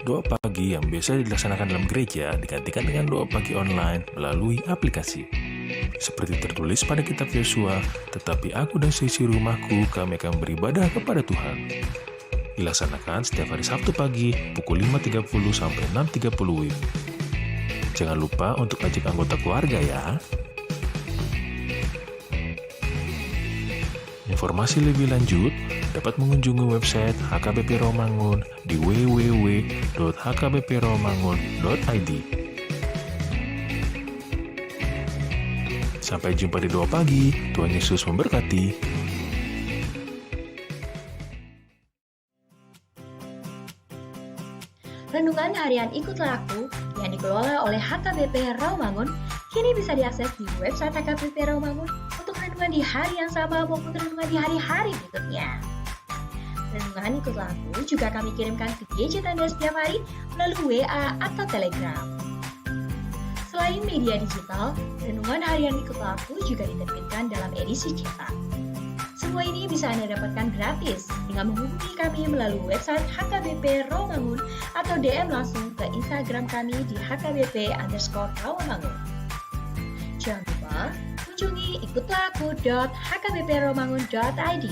Doa pagi yang biasa dilaksanakan dalam gereja digantikan dengan doa pagi online melalui aplikasi. Seperti tertulis pada kitab Yosua, tetapi aku dan seisi rumahku kami akan beribadah kepada Tuhan. Dilaksanakan setiap hari Sabtu pagi pukul 5.30 sampai 6.30 WIB. Jangan lupa untuk ajak anggota keluarga ya. Informasi lebih lanjut dapat mengunjungi website HKBP Rawamangun di www.hkbprawamangun.id. Sampai jumpa di doa pagi. Tuhan Yesus memberkati. Renungan harian Ikutlah Aku yang dikelola oleh HKBP Rawamangun kini bisa diakses di website HKBP Rawamangun untuk renungan di hari yang sama maupun renungan di hari-hari berikutnya. Renungan Ikutlah Aku juga kami kirimkan ke gadget Anda setiap hari melalui WA atau Telegram. Selain media digital, renungan harian Ikutlah Aku juga diterbitkan dalam edisi cetak. Semua ini bisa Anda dapatkan gratis dengan menghubungi kami melalui website HKBP Rawamangun atau DM langsung ke Instagram kami di hkbp_rawamangun. Jangan lupa kunjungi ikutlahku.hkbprawamangun.id.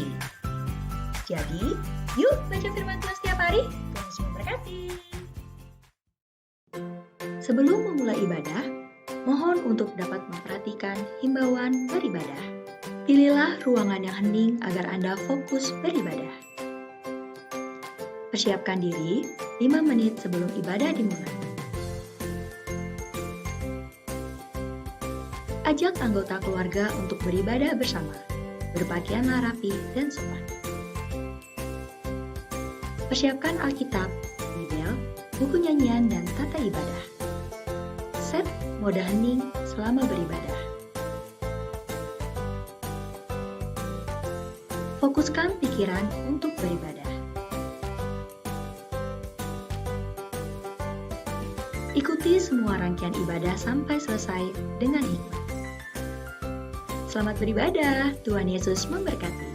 Jadi, yuk baca firman Tuhan setiap hari. Tuhan Yesus memberkati. Sebelum memulai ibadah, mohon untuk dapat memperhatikan himbauan beribadah. Pilihlah ruangan yang hening agar Anda fokus beribadah. Persiapkan diri 5 menit sebelum ibadah dimulai. Ajak anggota keluarga untuk beribadah bersama. Berpakaianlah rapi dan sopan. Persiapkan Alkitab, Bible, buku nyanyian, dan tata ibadah. Set mode hening selama beribadah. Fokuskan pikiran untuk beribadah. Ikuti semua rangkaian ibadah sampai selesai dengan hikmat. Selamat beribadah, Tuhan Yesus memberkati.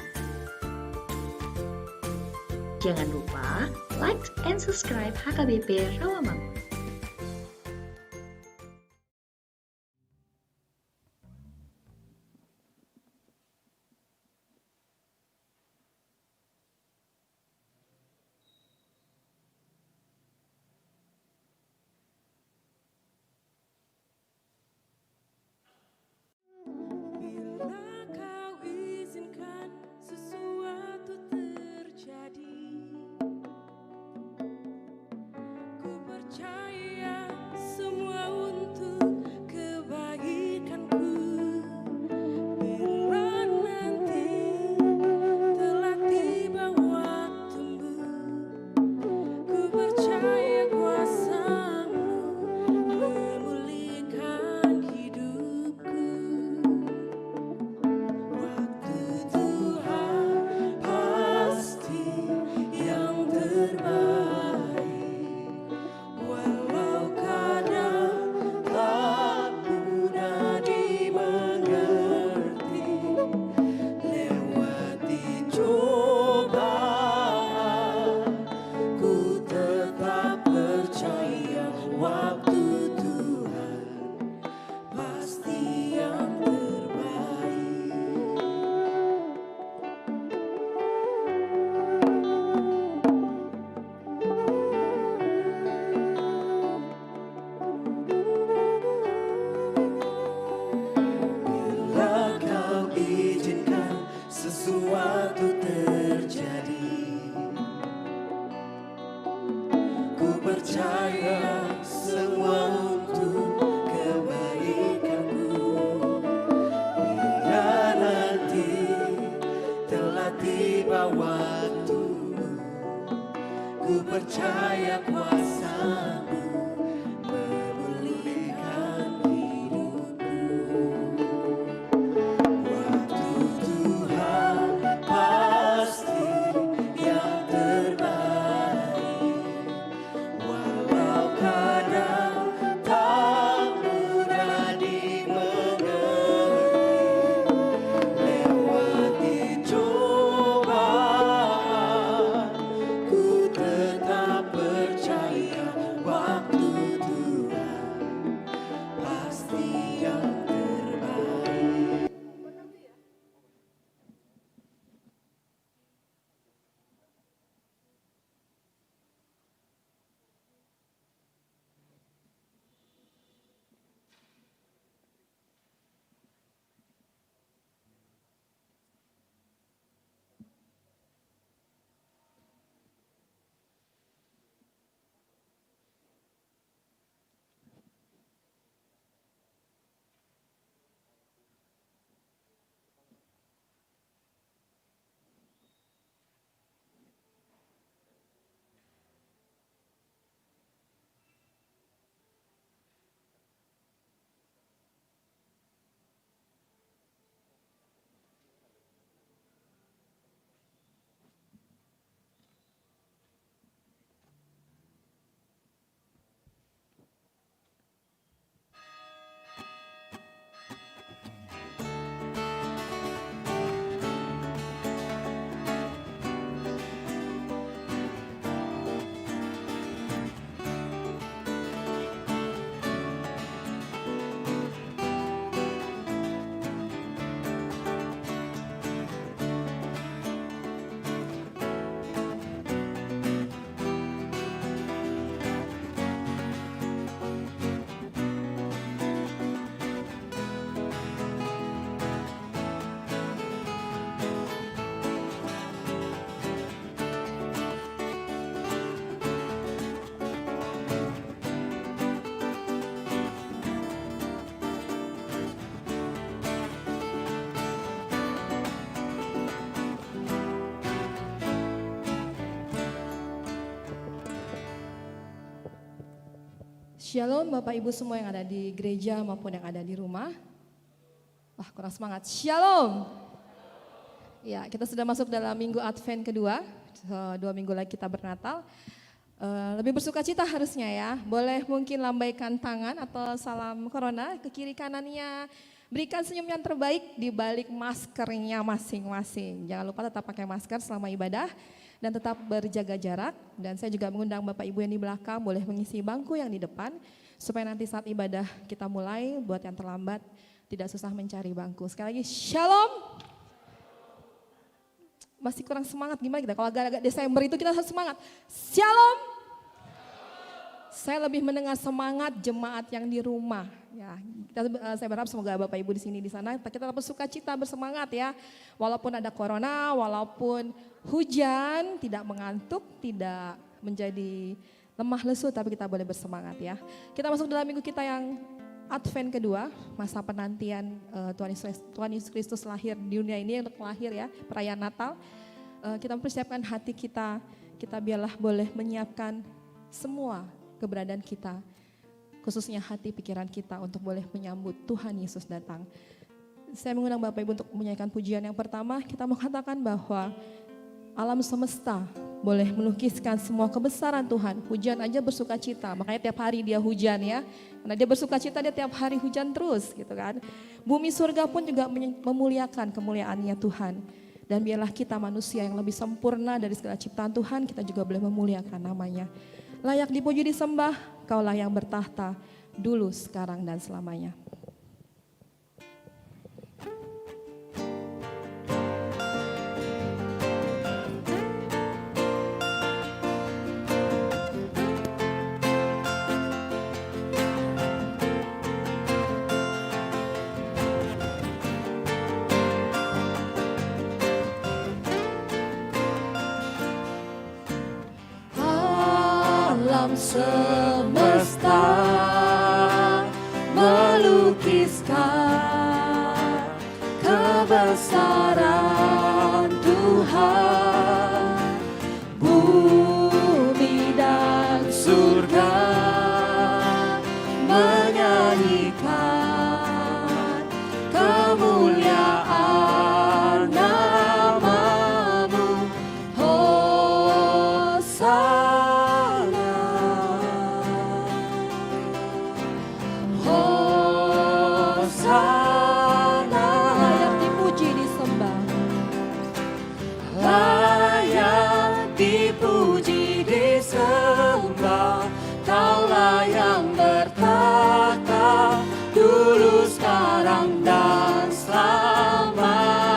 Jangan lupa like and subscribe HKBP Rawamangun. Bila kau izinkan sesuatu terjadi, ku percaya. Shalom Bapak Ibu semua yang ada di gereja maupun yang ada di rumah. Wah, kurang semangat. Shalom. Ya, kita sudah masuk dalam minggu Advent kedua. 2 minggu lagi kita bernatal. Lebih bersuka cita harusnya ya. Boleh mungkin lambaikan tangan atau salam corona ke kiri kanannya. Berikan senyum yang terbaik di balik maskernya masing-masing. Jangan lupa tetap pakai masker selama ibadah dan tetap berjaga jarak. Dan saya juga mengundang Bapak Ibu yang di belakang boleh mengisi bangku yang di depan supaya nanti saat ibadah kita mulai, buat yang terlambat tidak susah mencari bangku. Sekali lagi shalom. Masih kurang semangat gimana kita? Kalau agak-agak Desember itu kita harus semangat. Shalom. Saya lebih mendengar semangat jemaat yang di rumah. Ya, saya berharap semoga Bapak Ibu di sini di sana kita tetap bersuka cita, bersemangat ya. Walaupun ada corona, walaupun hujan, tidak mengantuk, tidak menjadi lemah lesu, tapi kita boleh bersemangat ya. Kita masuk dalam minggu kita yang Advent kedua, masa penantian Tuhan Yesus Kristus lahir di dunia ini untuk lahir ya, perayaan Natal. Kita mempersiapkan hati kita biarlah boleh menyiapkan semua keberadaan kita, khususnya hati pikiran kita untuk boleh menyambut Tuhan Yesus datang. Saya mengundang Bapak Ibu untuk menyanyikan pujian yang pertama. Kita mau katakan bahwa alam semesta boleh melukiskan semua kebesaran Tuhan. Hujan aja bersuka cita, makanya tiap hari dia hujan ya. Karena dia bersuka cita, dia tiap hari hujan terus gitu kan. Bumi surga pun juga memuliakan kemuliaannya Tuhan. Dan biarlah kita manusia yang lebih sempurna dari segala ciptaan Tuhan, kita juga boleh memuliakan namanya. Layak dipuji disembah, Kaulah yang bertahta dulu, sekarang, dan selamanya. Alam semesta melukiskan kebesaran Tuhan, bumi dan surga menyanyikan kemuliaan nama-Mu. Hosana, layak dipuji disembah, layak dipuji disembah. Kaulah yang bertahta dulu, sekarang, dan selamanya.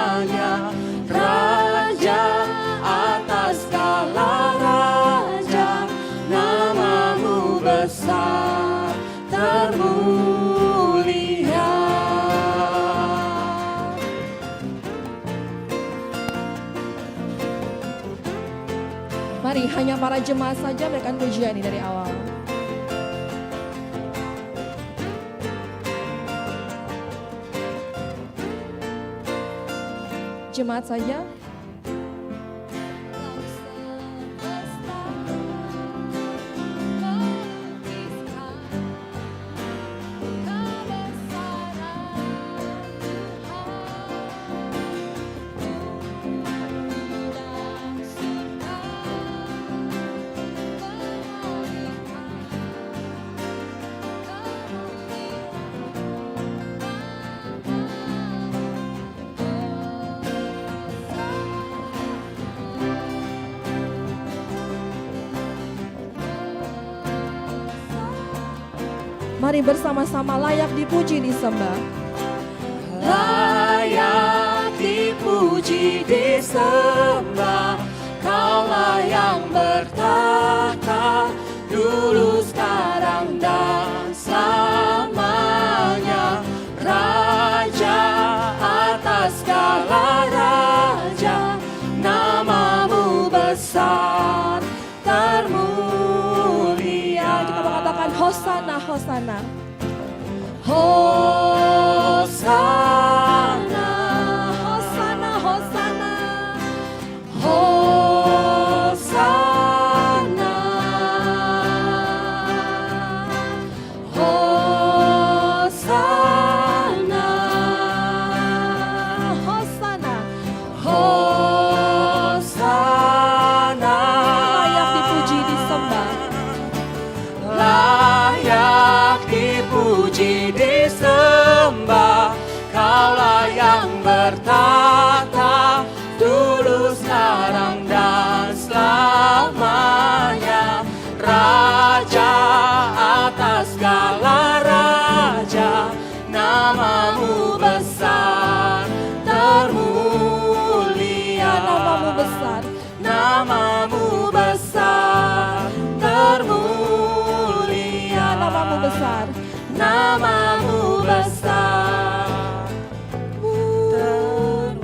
Raja atas segala raja, nama-Mu besar termulia. Mari hanya para jemaat saja berikan pujian ini dari awal. Jemaat saja. Mari bersama-sama layak dipuji disembah. Layak dipuji disembah, Kaulah yang bertahta dulu, sekarang, dan selamanya. Raja atas segala raja, nama-Mu besar termulia. Kita mengatakan Hosana, Hosana, Hosana, Hosana, Hosana, Hosana. besar termulia.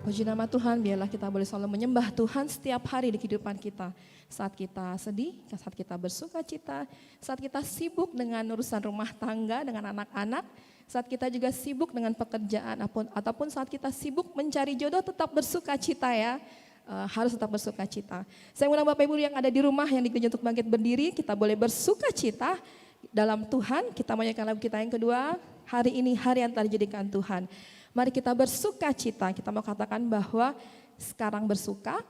Puji nama Tuhan, biarlah kita boleh selalu menyembah Tuhan setiap hari di kehidupan kita. Saat kita sedih, saat kita bersuka cita, saat kita sibuk dengan urusan rumah tangga, dengan anak-anak, saat kita juga sibuk dengan pekerjaan, ataupun saat kita sibuk mencari jodoh, tetap bersuka cita ya. Harus tetap bersuka cita. Saya undang Bapak Ibu yang ada di rumah yang digereja untuk bangkit berdiri, kita boleh bersuka cita dalam Tuhan. Kita menyanyikan lagu kita yang kedua, hari ini hari yang telah dijadikan Tuhan. Mari kita bersuka cita, kita mau katakan bahwa sekarang bersuka,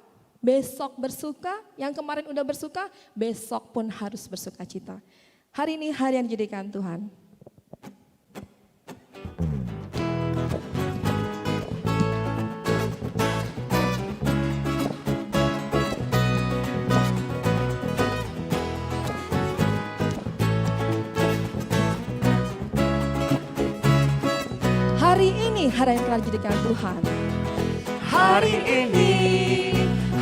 besok bersuka, yang kemarin udah bersuka, besok pun harus bersuka cita. Hari ini hari yang dijadikan Tuhan. Hari ini hari yang telah dijadikan Tuhan. Hari ini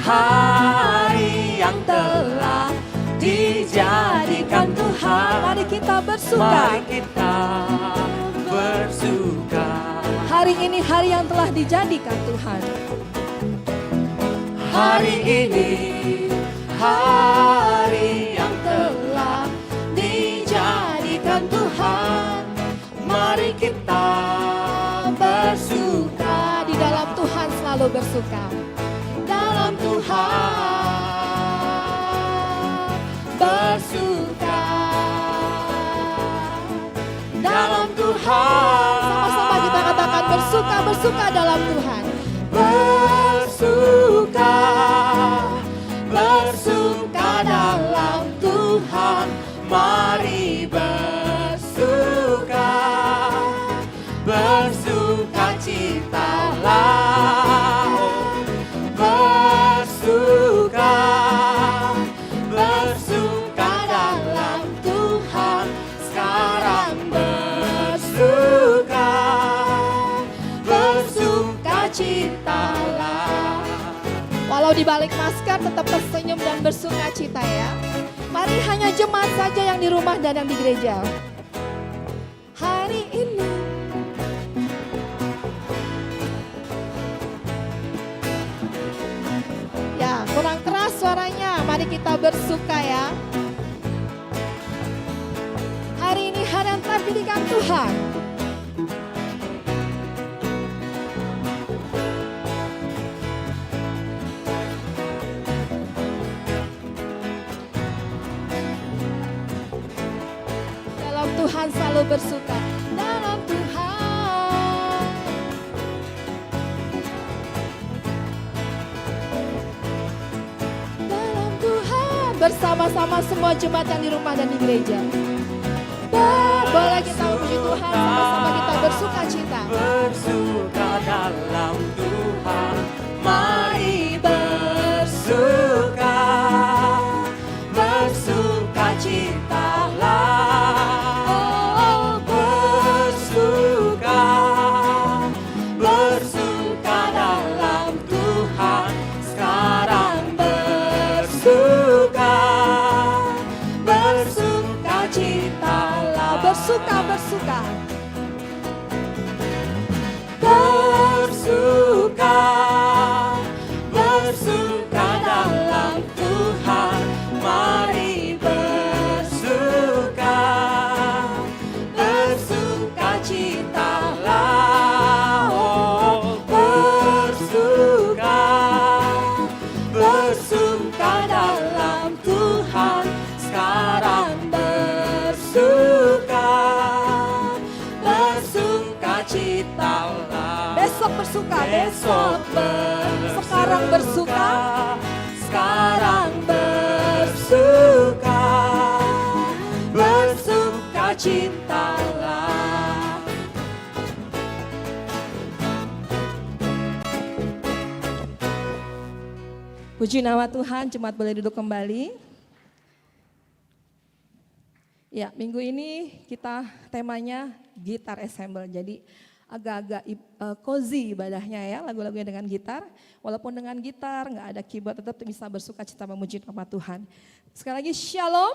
hari yang telah dijadikan Tuhan. Mari kita bersuka. Mari kita bersuka. Hari ini hari yang telah dijadikan Tuhan. Hari ini hari yang telah dijadikan Tuhan. Mari kita bersuka. Di dalam Tuhan selalu bersuka. Dalam Tuhan bersuka. Dalam Tuhan. Sama-sama kita katakan bersuka, bersuka dalam Tuhan. Bersuka, bersuka dalam Tuhan. Mari bersuka, bersuka citalah. Bersuka, bersuka dalam Tuhan. Sekarang bersuka, bersuka citalah. Walau di balik masker tetap tersenyum dan bersuka cita ya. Mari hanya jemaat saja yang di rumah dan yang di gereja. Hari ini ya, kurang keras suaranya. Mari kita bersuka ya. Hari ini hari yang telah dijadikan Tuhan. Dalam Tuhan selalu bersuka. Dalam Tuhan. Dalam Tuhan. Bersama-sama semua jemaat yang di rumah dan di gereja. Boleh kita memuji Tuhan, sama-sama kita bersuka cita. Bersuka dalam Tuhan. Mari bersuka, bersuka citalah. Bersuka, bersuka dalam Tuhan. Sekarang bersuka, bersuka citalah. Bersuka, bersuka. Bersuka, bersuka dalam Tuhan. Mari bersuka, bersuka citalah. Oh, bersuka, bersuka dalam Tuhan. Sekarang bersuka, bersuka citalah. Besok bersuka, Besok bersuka, Sekarang bersuka, sekarang bersuka, bersuka citalah. Puji nama Tuhan, jemaat boleh duduk kembali. Ya, minggu ini kita temanya gitar ensemble. Jadi agak-agak cozy ibadahnya ya, lagu-lagunya dengan gitar. Walaupun dengan gitar, nggak ada keyboard, tetap bisa bersuka cita memuji nama Tuhan. Sekali lagi shalom.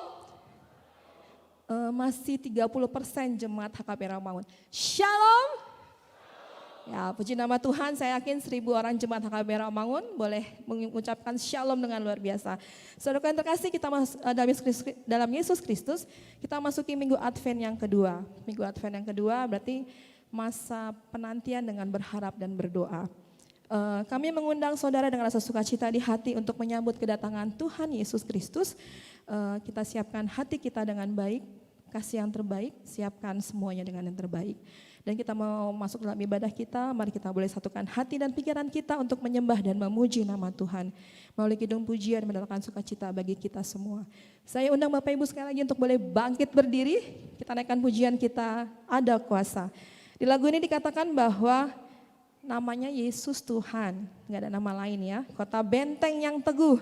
Masih 30% jemaat HKP Rawamangun. Shalom. Ya, puji nama Tuhan, saya yakin 1000 orang jemaat HKP Rawamangun boleh mengucapkan shalom dengan luar biasa. Saudara yang terkasih, kita dalam Yesus Kristus, kita masuki minggu Advent yang kedua. Minggu Advent yang kedua berarti masa penantian dengan berharap dan berdoa. Kami mengundang saudara dengan rasa sukacita di hati untuk menyambut kedatangan Tuhan Yesus Kristus. Kita siapkan hati kita dengan baik, kasih yang terbaik, siapkan semuanya dengan yang terbaik. Dan kita mau masuk dalam ibadah kita, mari kita boleh satukan hati dan pikiran kita untuk menyembah dan memuji nama Tuhan. Melalui kidung pujian mendatangkan sukacita bagi kita semua. Saya undang Bapak Ibu sekali lagi untuk boleh bangkit berdiri, kita naikkan pujian kita, ada kuasa. Di lagu ini dikatakan bahwa namanya Yesus Tuhan, nggak ada nama lain ya. Kota benteng yang teguh,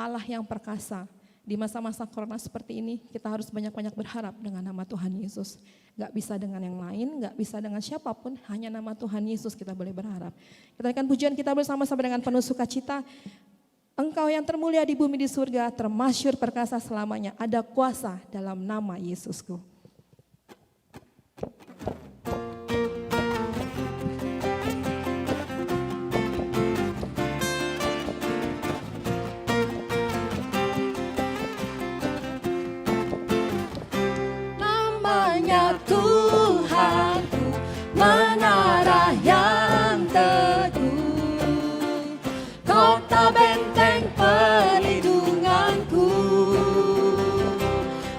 Allah yang perkasa. Di masa-masa corona seperti ini kita harus banyak-banyak berharap dengan nama Tuhan Yesus. Gak bisa dengan yang lain, gak bisa dengan siapapun, hanya nama Tuhan Yesus kita boleh berharap. Kita akan pujian kita bersama-sama dengan penuh sukacita. Engkau yang termulia di bumi di surga, termasyhur perkasa selamanya, ada kuasa dalam nama Yesusku. Tuhanku, menara yang teguh, kota benteng perlindunganku,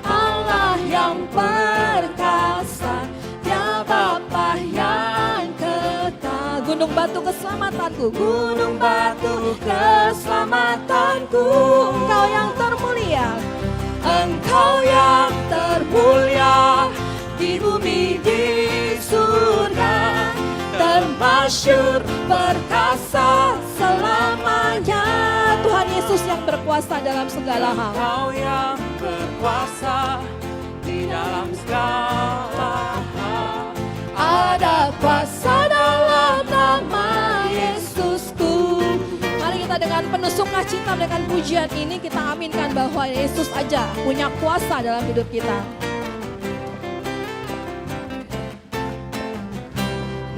Allah yang perkasa, Dia Bapa yang kekal. Gunung batu keselamatanku, gunung batu keselamatanku, Engkau yang termulia, Engkau yang termulia di bumi di surga, termasyhur perkasa selamanya. Tuhan Yesus yang berkuasa dalam segala hal. Engkau yang berkuasa di dalam segala hal. Ada kuasa dalam nama Yesusku. Mari kita dengan penuh sukacita dengan pujian ini kita aminkan bahwa Yesus aja punya kuasa dalam hidup kita.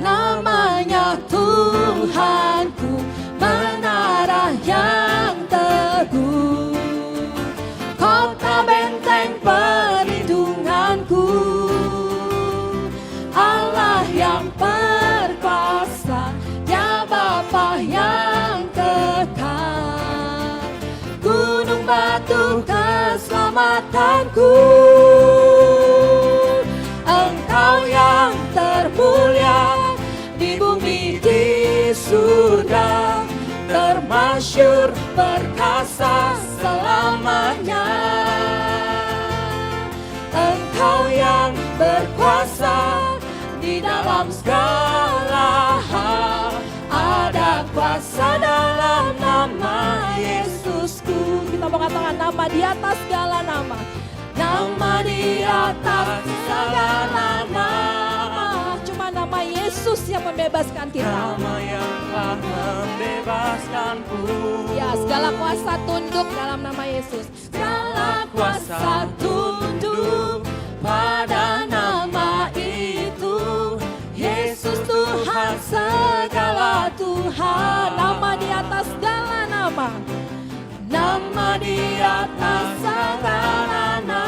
Namanya Tuhanku, menara yang teguh, kota benteng perlindunganku, Allah yang perkasa, Dia Bapa yang kekal, gunung batu keselamatanku, Engkau yang termulia di bumi di surga, termasyhur perkasa selamanya. Engkau yang berkuasa di dalam segala hal, ada kuasa dalam nama Yesusku. Kita mau katakan nama di atas segala nama. Nama di atas segala nama, cuma nama Yesus yang membebaskan kita. nama yang telah membebaskanku. Ya, segala kuasa tunduk dalam nama Yesus. Segala kuasa tunduk pada nama itu, Yesus Tuhan segala Tuhan. Nama di atas segala nama. Nama di atas segala nama,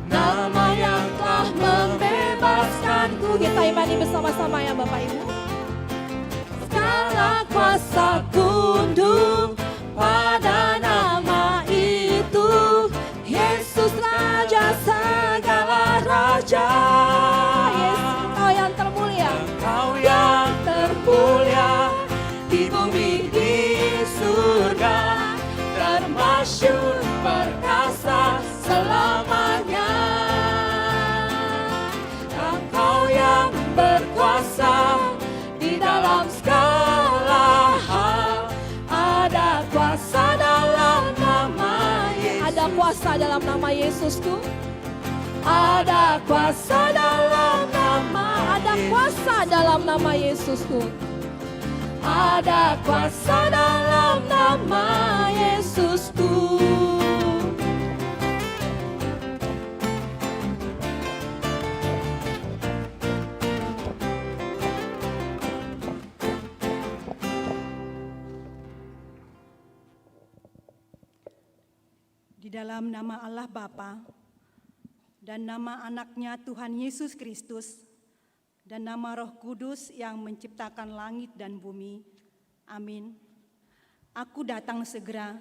nama yang telah membebaskanku. Kita imani bersama-sama ya Bapak Ibu. Segala kuasa tunduk pada nama itu, Yesus Raja segala raja. Yesus, Engkau yang termulia. Engkau yang termulia di bumi di surga, termasyhur perkasa selamanya. Engkau yang berkuasa di dalam segala hal, kuasa dalam nama Yesusku. Ada kuasa dalam nama Ada Yesus. kuasa dalam nama Yesusku. Ada kuasa dalam nama Yesusku. Di dalam nama Allah Bapa dan nama anaknya Tuhan Yesus Kristus dan nama Roh Kudus yang menciptakan langit dan bumi. Amin. Aku datang segera,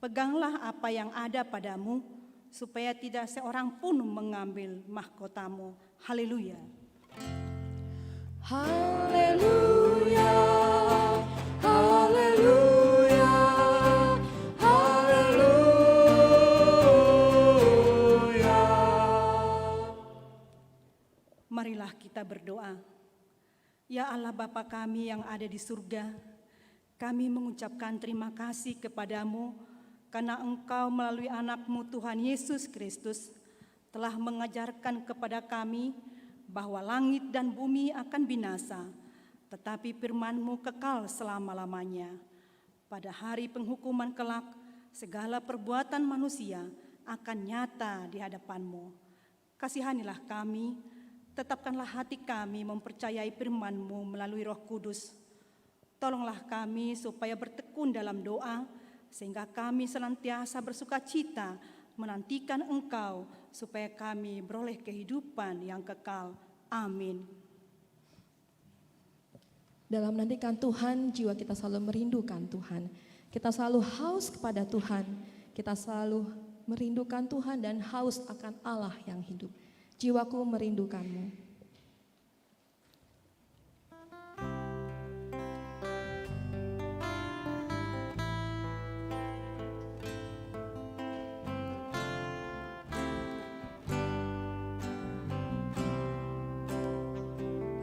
peganglah apa yang ada padamu, supaya tidak seorang pun mengambil mahkotamu. Haleluya. Haleluya, haleluya, haleluya. Marilah kita berdoa. Ya Allah Bapa kami yang ada di surga, kami mengucapkan terima kasih kepadamu karena Engkau melalui anak-Mu Tuhan Yesus Kristus telah mengajarkan kepada kami bahwa langit dan bumi akan binasa, tetapi firman-Mu kekal selama-lamanya. Pada hari penghukuman kelak, segala perbuatan manusia akan nyata di hadapan-Mu. Kasihanilah kami, tetapkanlah hati kami mempercayai firman-Mu melalui Roh Kudus. Tolonglah kami supaya bertekun dalam doa, sehingga kami senantiasa bersuka cita menantikan Engkau, supaya kami beroleh kehidupan yang kekal. Amin. Dalam menantikan Tuhan, jiwa kita selalu merindukan Tuhan. Kita selalu haus kepada Tuhan. Kita selalu merindukan Tuhan dan haus akan Allah yang hidup. Jiwaku merindukanmu.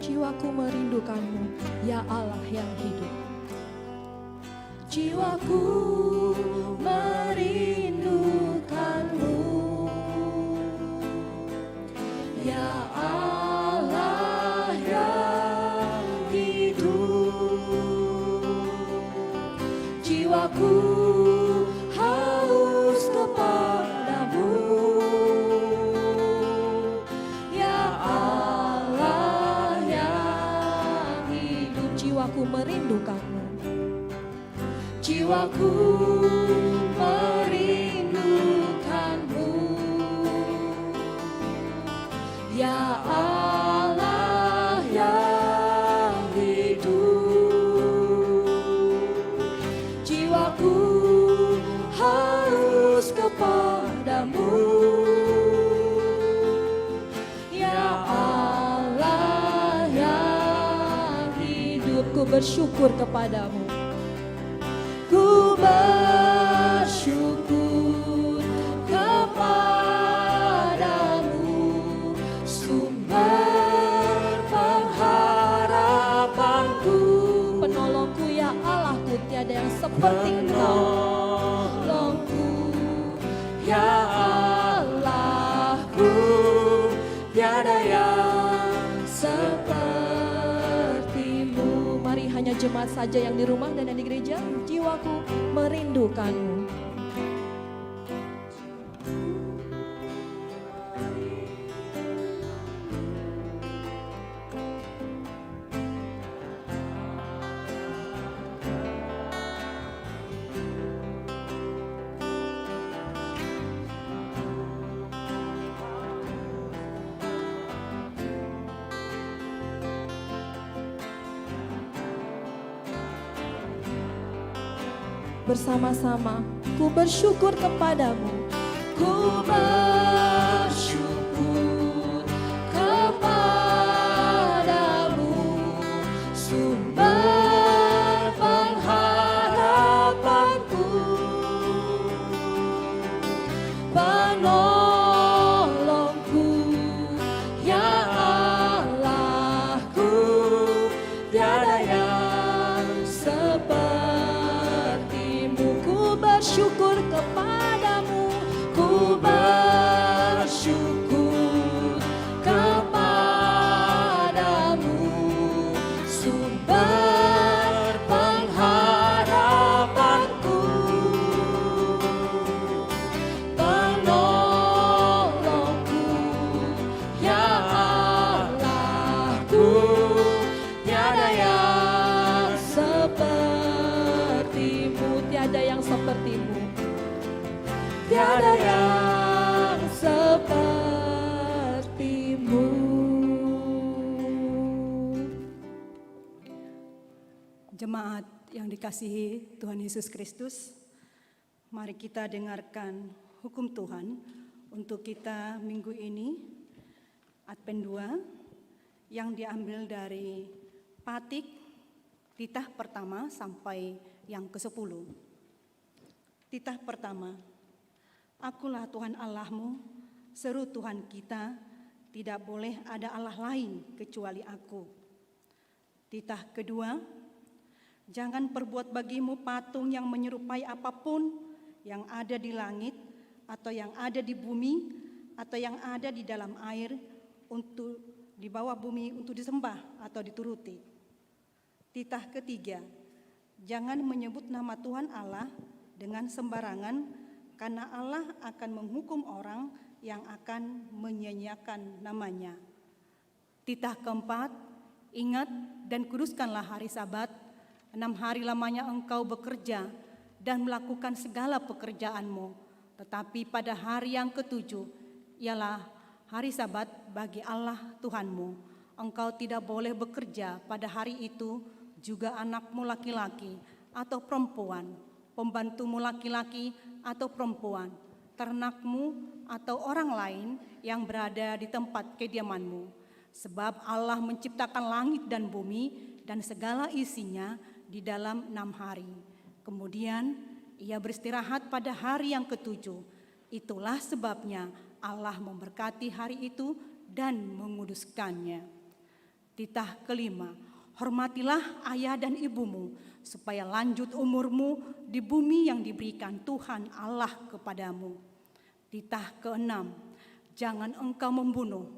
Jiwaku merindukanmu, ya Allah yang hidup. Jiwaku merindukanmu, ya Allah yang hidup. Jiwaku haus kepadamu, ya Allah yang hidup. Jiwaku merindukanmu. Jiwaku merindukanmu, ya Allah yang hidup. Jiwaku haus kepadamu, ya Allah yang hidup. Ku bersyukur kepadamu. Ku bersyukur kepadamu, sumber pengharapanku. Penolongku ya Allahku, tiada yang seperti Engkau. Penolongku ya Allahku, tiada yang sepertimu. Mari hanya jemaat saja yang di rumah dan yang di gereja. Jiwaku merindukanmu. Bersama-sama, ku bersyukur kepadamu. Ku bersyukur kepadamu, sumber pengharapanku. Penolongku ya Allahku, tiada yang sepertimu. Ku bersyukur kepadamu. Ku tiada yang sepertimu. Jemaat yang dikasihi Tuhan Yesus Kristus, mari kita dengarkan hukum Tuhan untuk kita minggu ini, Advent 2, yang diambil dari Patik, titah pertama sampai yang ke-10. Titah pertama, Akulah Tuhan Allahmu, seru Tuhan kita, tidak boleh ada Allah lain kecuali Aku. Titah kedua, jangan perbuat bagimu patung yang menyerupai apapun yang ada di langit atau yang ada di bumi atau yang ada di dalam air untuk di bawah bumi untuk disembah atau dituruti. Titah ketiga, jangan menyebut nama Tuhan Allah dengan sembarangan, karena Allah akan menghukum orang yang akan menyia-nyiakan namanya. Titah keempat, ingat dan kuduskanlah hari Sabat. 6 hari lamanya engkau bekerja dan melakukan segala pekerjaanmu. Tetapi pada hari yang ke-7 ialah hari Sabat bagi Allah Tuhanmu. Engkau tidak boleh bekerja pada hari itu, juga anakmu laki-laki atau perempuan, pembantumu laki-laki atau perempuan, ternakmu atau orang lain yang berada di tempat kediamanmu. Sebab Allah menciptakan langit dan bumi dan segala isinya di dalam 6 hari. Kemudian ia beristirahat pada hari yang ke-7. Itulah sebabnya Allah memberkati hari itu dan menguduskannya. Titah kelima, hormatilah ayah dan ibumu, supaya lanjut umurmu di bumi yang diberikan Tuhan Allah kepadamu. Titah keenam, jangan engkau membunuh.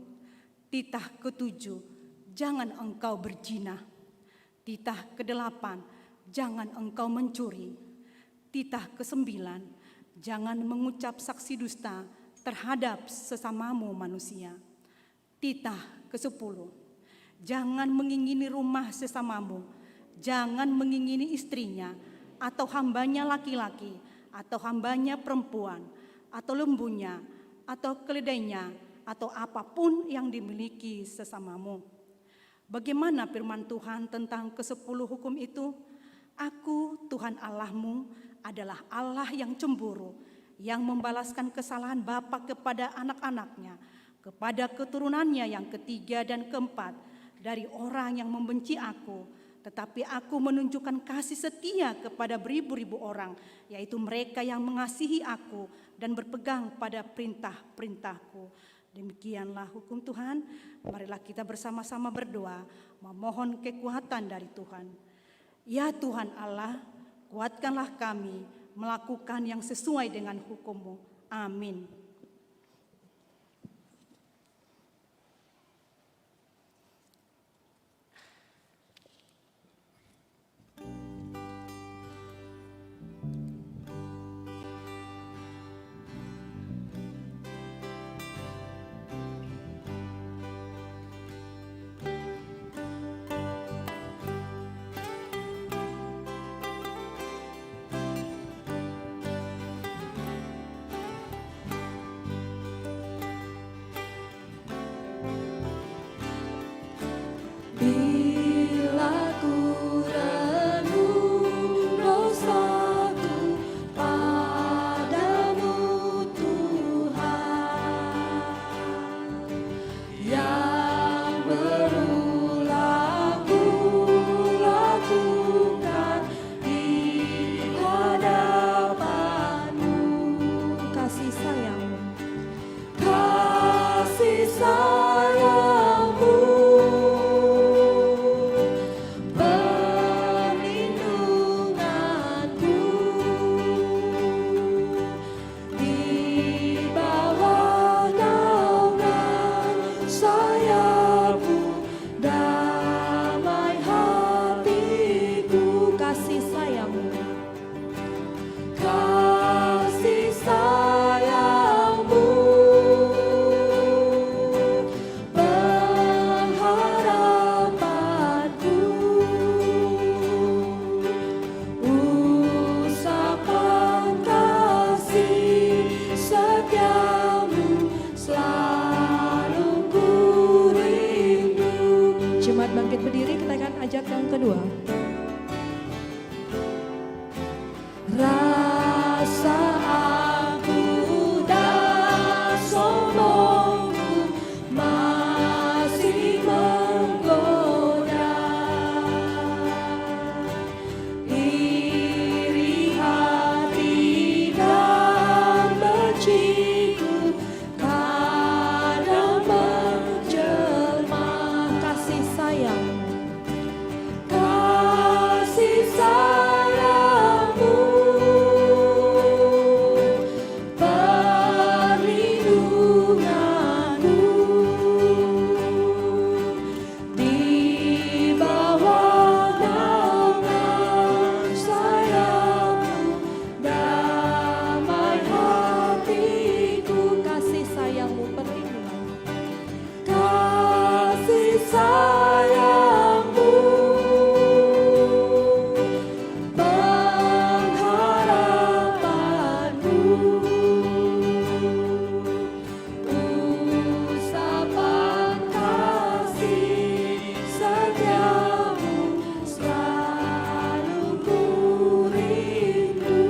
Titah ke-7, jangan engkau berzina. Titah ke-8, jangan engkau mencuri. Titah ke-9, jangan mengucap saksi dusta terhadap sesamamu manusia. Titah ke-10, jangan mengingini rumah sesamamu, jangan mengingini istrinya, atau hambanya laki-laki, atau hambanya perempuan, atau lembunya, atau keledainya, atau apapun yang dimiliki sesamamu. Bagaimana firman Tuhan tentang ke-10 hukum itu? Aku, Tuhan Allahmu, adalah Allah yang cemburu, yang membalaskan kesalahan bapa kepada anak-anaknya, kepada keturunannya yang ketiga dan keempat, dari orang yang membenci aku. Tetapi aku menunjukkan kasih setia kepada beribu-ribu orang, yaitu mereka yang mengasihi aku dan berpegang pada perintah-perintahku. Demikianlah hukum Tuhan. Marilah kita bersama-sama berdoa, memohon kekuatan dari Tuhan. Ya Tuhan Allah, kuatkanlah kami melakukan yang sesuai dengan hukum-Mu. Amin. ayat yang kedua. Rasa aku dan sombongku masih menggoda, iri hati dan benciku kadang menjelma. Kasih sayangmu, perlindunganmu, di bawah naungan sayangmu, damai hatiku. Kasih sayangmu, perlindunganmu, kasih sayangmu, pengharapanmu, usapan kasih setiamu, selalu ku rindu.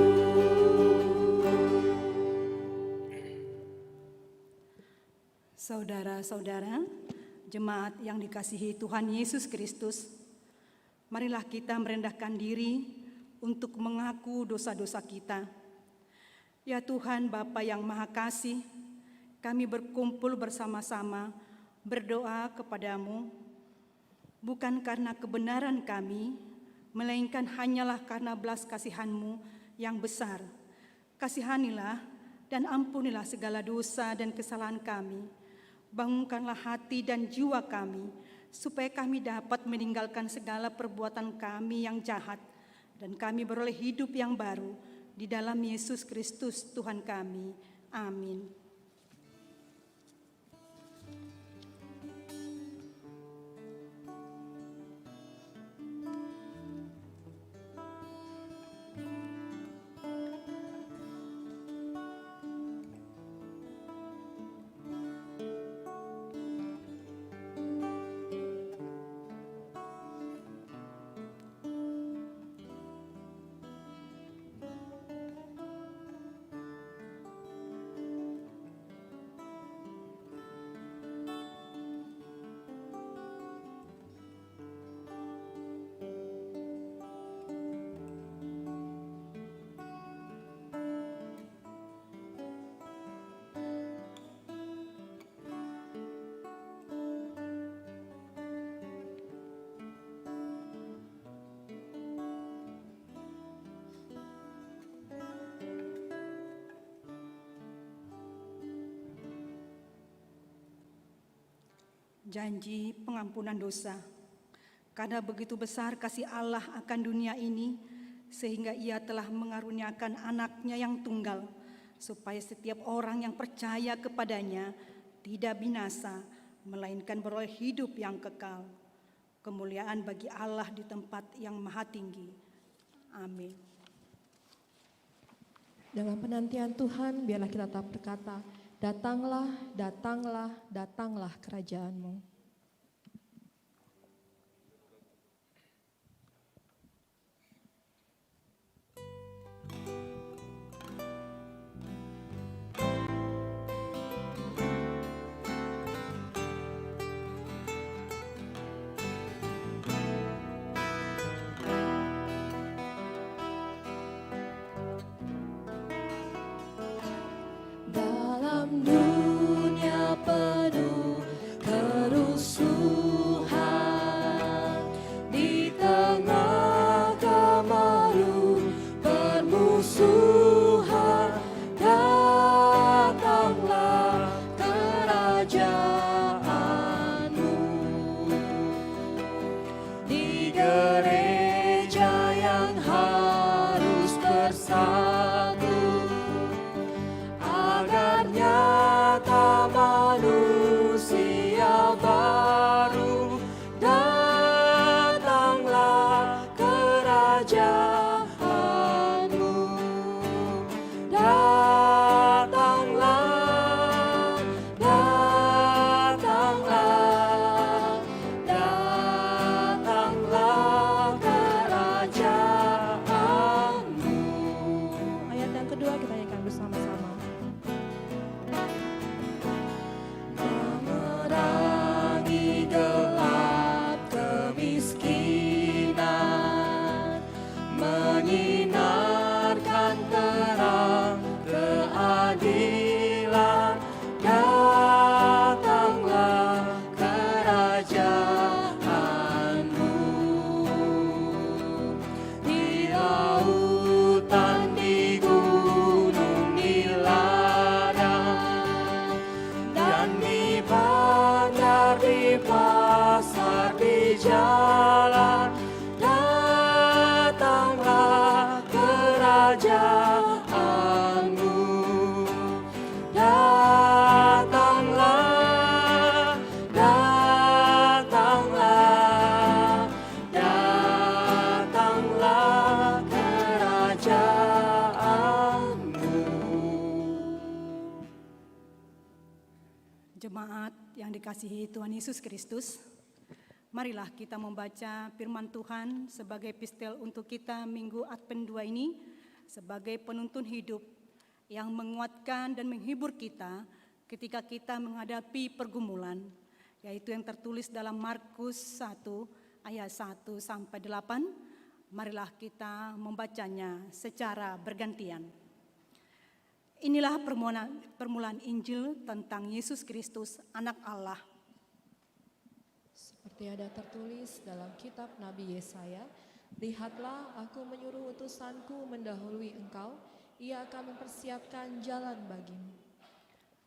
Saudara-saudara, jemaat yang dikasihi Tuhan Yesus Kristus, marilah kita merendahkan diri untuk mengaku dosa-dosa kita. Ya Tuhan Bapa yang Maha Kasih, kami berkumpul bersama-sama berdoa kepadamu, bukan karena kebenaran kami, melainkan hanyalah karena belas kasihan-Mu yang besar. Kasihanilah dan ampunilah segala dosa dan kesalahan kami. Bangunkanlah hati dan jiwa kami, supaya kami dapat meninggalkan segala perbuatan kami yang jahat, dan kami beroleh hidup yang baru di dalam Yesus Kristus Tuhan kami. Amin. Janji pengampunan dosa. Karena begitu besar kasih Allah akan dunia ini, sehingga Ia telah mengaruniakan anaknya yang tunggal, supaya setiap orang yang percaya kepadanya tidak binasa, melainkan beroleh hidup yang kekal. Kemuliaan bagi Allah di tempat yang maha tinggi. Amin. Dalam penantian Tuhan, biarlah kita tetap berkata, datanglah, datanglah, datanglah kerajaan-Mu. Dalam dunia penuh kerusuhan, di tengah gemuruh permusuhan, datanglah kerajaan-Mu. Di gereja yang harus bersatu, agar nyata manusia baik pasar di jalan, datanglah kerajaanmu. Datanglah, datanglah, datanglah kerajaanmu. Jemaat yang dikasihi Tuhan Yesus Kristus, marilah kita membaca firman Tuhan sebagai pistil untuk kita Minggu Advent 2 ini, sebagai penuntun hidup yang menguatkan dan menghibur kita ketika kita menghadapi pergumulan, yaitu yang tertulis dalam Markus 1 ayat 1 sampai 8. Marilah kita membacanya secara bergantian. Inilah permulaan Injil tentang Yesus Kristus, Anak Allah. Seperti ada tertulis dalam kitab Nabi Yesaya, lihatlah aku menyuruh utusanku mendahului engkau, ia akan mempersiapkan jalan bagimu.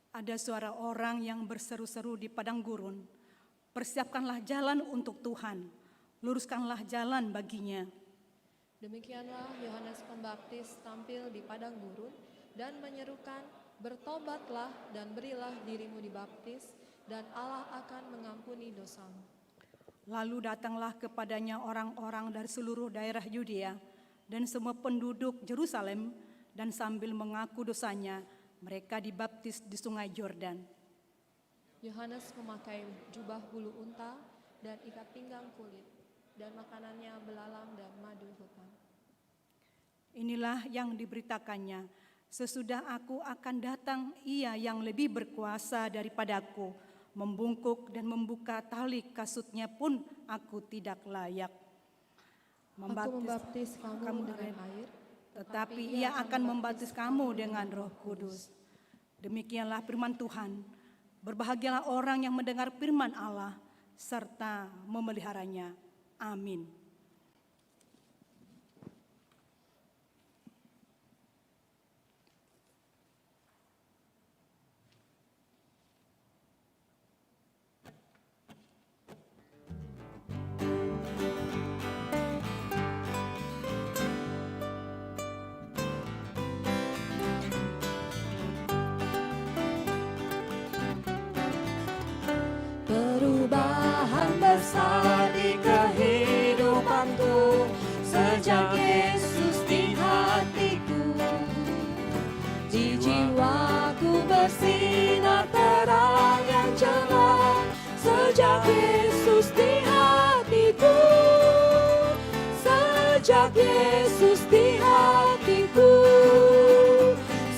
Ada suara orang yang berseru-seru di padang gurun, persiapkanlah jalan untuk Tuhan, luruskanlah jalan baginya. Demikianlah Yohanes Pembaptis tampil di padang gurun dan menyerukan, bertobatlah dan berilah dirimu dibaptis, dan Allah akan mengampuni dosamu. Lalu datanglah kepadanya orang-orang dari seluruh daerah Yudea dan semua penduduk Yerusalem, dan sambil mengaku dosanya, mereka dibaptis di sungai Yordan. Yohanes memakai jubah bulu unta dan ikat pinggang kulit, dan makanannya belalang dan madu hutan. Inilah yang diberitakannya, sesudah aku akan datang, ia yang lebih berkuasa daripadaku, membungkuk dan membuka tali kasutnya pun aku tidak layak. Aku membaptis kamu dengan air, tetapi ia akan membaptis kamu dengan Roh Kudus. Demikianlah firman Tuhan. Berbahagialah orang yang mendengar firman Allah serta memeliharanya. Amin. perubahan besar di kehidupanku sejak Yesus di hatiku. Di jiwaku bersinar terang yang cerah sejak Yesus di hatiku. Sejak Yesus di hatiku.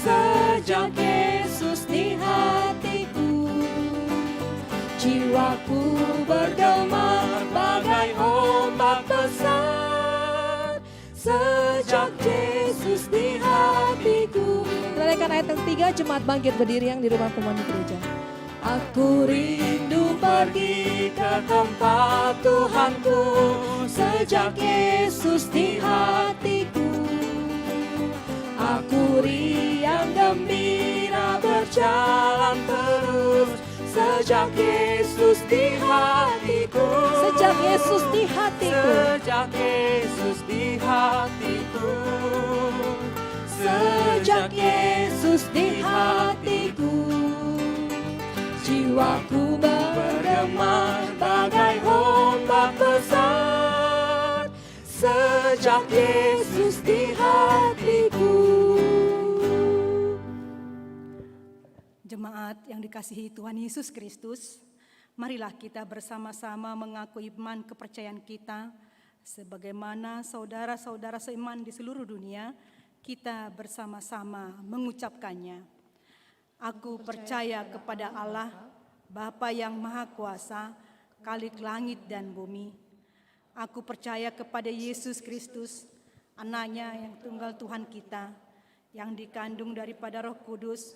Sejak Yesus di hatiku. Jiwaku bergema bagai ombak besar sejak Yesus di hatiku. Menaikkan ayat yang 3, jemaat bangkit berdiri yang di rumah pemandu gereja. Aku rindu pergi ke tempat Tuhanku sejak Yesus di hatiku. Aku riang gembira berjalan terus sejak Yesus di hatiku. Sejak Yesus di hatiku. Sejak Yesus di hatiku. Sejak Yesus di hatiku. Jiwaku bergema bagai ombak besar sejak Yesus di hatiku. Jemaat yang dikasihi Tuhan Yesus Kristus, marilah kita bersama-sama mengaku iman kepercayaan kita, sebagaimana saudara-saudara seiman di seluruh dunia, kita bersama-sama mengucapkannya. Aku percaya kepada Allah, Bapa yang Maha Kuasa, Khalik langit dan bumi. Aku percaya kepada Yesus Kristus, Anaknya yang tunggal Tuhan kita, yang dikandung daripada Roh Kudus,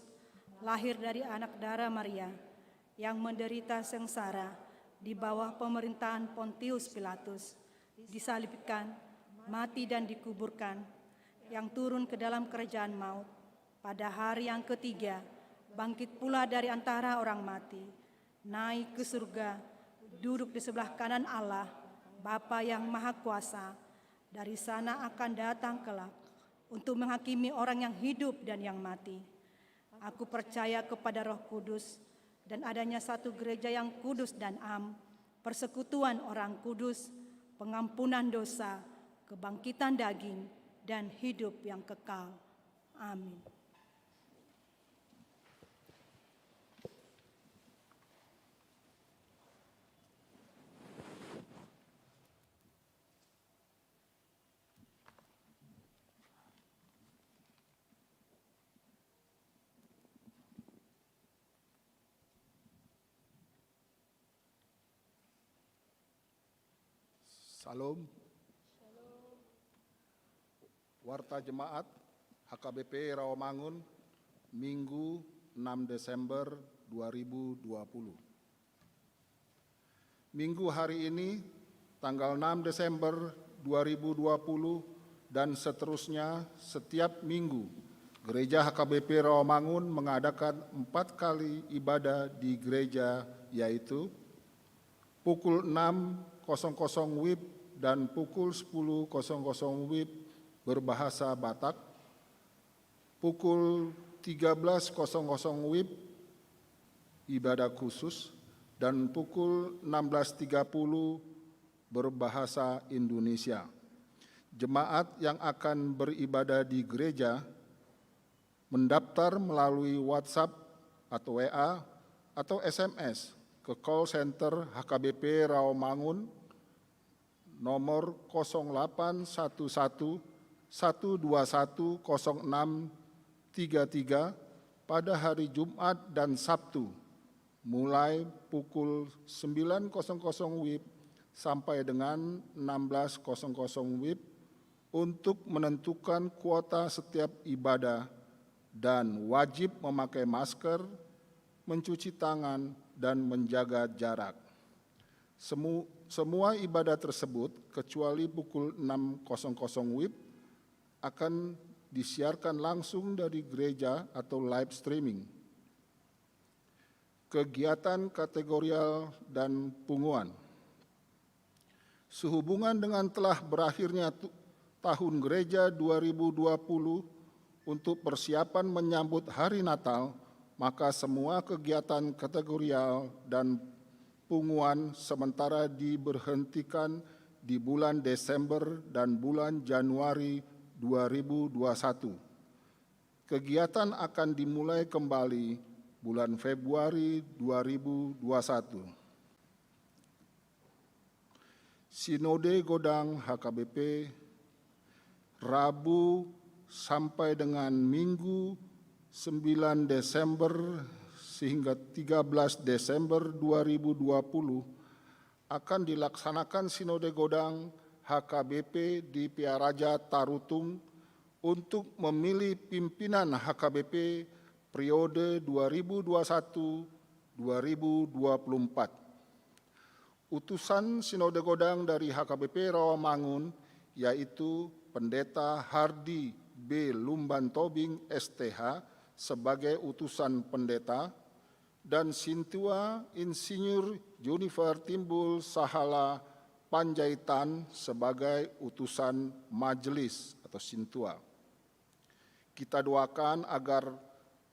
lahir dari anak darah Maria, yang menderita sengsara di bawah pemerintahan Pontius Pilatus, disalibkan, mati dan dikuburkan, yang turun ke dalam kerajaan maut, pada hari yang ketiga, bangkit pula dari antara orang mati, naik ke surga, duduk di sebelah kanan Allah, Bapa yang Maha Kuasa. Dari sana akan datang kelak untuk menghakimi orang yang hidup dan yang mati. Aku percaya kepada Roh Kudus dan adanya satu gereja yang kudus dan am, persekutuan orang kudus, pengampunan dosa, kebangkitan daging, dan hidup yang kekal. Amin. Salam. Warta Jemaat HKBP Rawamangun, Minggu 6 Desember 2020. Minggu hari ini, tanggal 6 Desember 2020 dan seterusnya setiap minggu, Gereja HKBP Rawamangun mengadakan 4 kali ibadah di gereja, yaitu pukul 6.00 WIB dan pukul 10.00 WIB berbahasa Batak, pukul 13.00 WIB ibadah khusus, dan pukul 16.30 berbahasa Indonesia. Jemaat yang akan beribadah di gereja mendaftar melalui WhatsApp atau WA atau SMS ke call center HKBP Rawamangun nomor 0811 121 0633 pada hari Jumat dan Sabtu mulai pukul 9.00 WIB sampai dengan 16.00 WIB untuk menentukan kuota setiap ibadah dan wajib memakai masker, mencuci tangan, dan menjaga jarak. Semua ibadah tersebut kecuali pukul 6.00 WIB akan disiarkan langsung dari gereja atau live streaming. Kegiatan kategorial dan punguan. Sehubungan dengan telah berakhirnya tahun gereja 2020 untuk persiapan menyambut hari Natal, maka semua kegiatan kategorial dan punguan sementara diberhentikan di bulan Desember dan bulan Januari 2021. Kegiatan akan dimulai kembali bulan Februari 2021. Sinode Godang HKBP Rabu sampai dengan Minggu 9 Desember sehingga 13 Desember 2020 akan dilaksanakan Sinode Godang HKBP di Piaraja Tarutung untuk memilih pimpinan HKBP periode 2021-2024. Utusan Sinode Godang dari HKBP Rawamangun yaitu Pendeta Hardi B. Lumban Tobing STH sebagai utusan pendeta, dan Sintua Insinyur Junifer Timbul Sahala Panjaitan sebagai utusan majelis atau Sintua. Kita doakan agar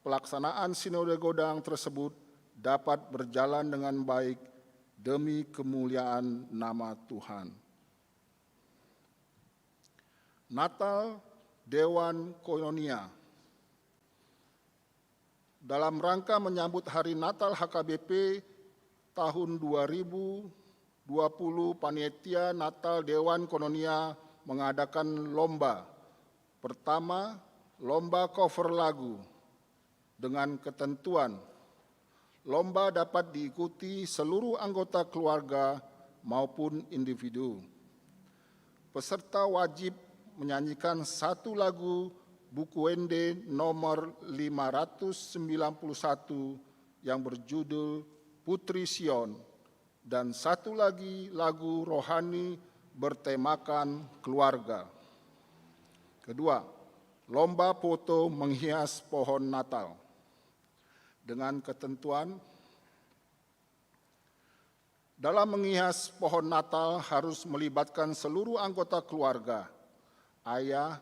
pelaksanaan Sinode Godang tersebut dapat berjalan dengan baik demi kemuliaan nama Tuhan. Natal Dewan Koinonia. Dalam rangka menyambut Hari Natal HKBP tahun 2020, Panitia Natal Dewan Koinonia mengadakan lomba. Pertama, lomba cover lagu dengan ketentuan lomba dapat diikuti seluruh anggota keluarga maupun individu. Peserta wajib menyanyikan satu lagu buku Wende nomor 591 yang berjudul Putri Sion, dan satu lagi lagu rohani bertemakan keluarga. Kedua, lomba foto menghias pohon Natal. Dengan ketentuan, Dalam menghias pohon Natal harus melibatkan seluruh anggota keluarga, ayah,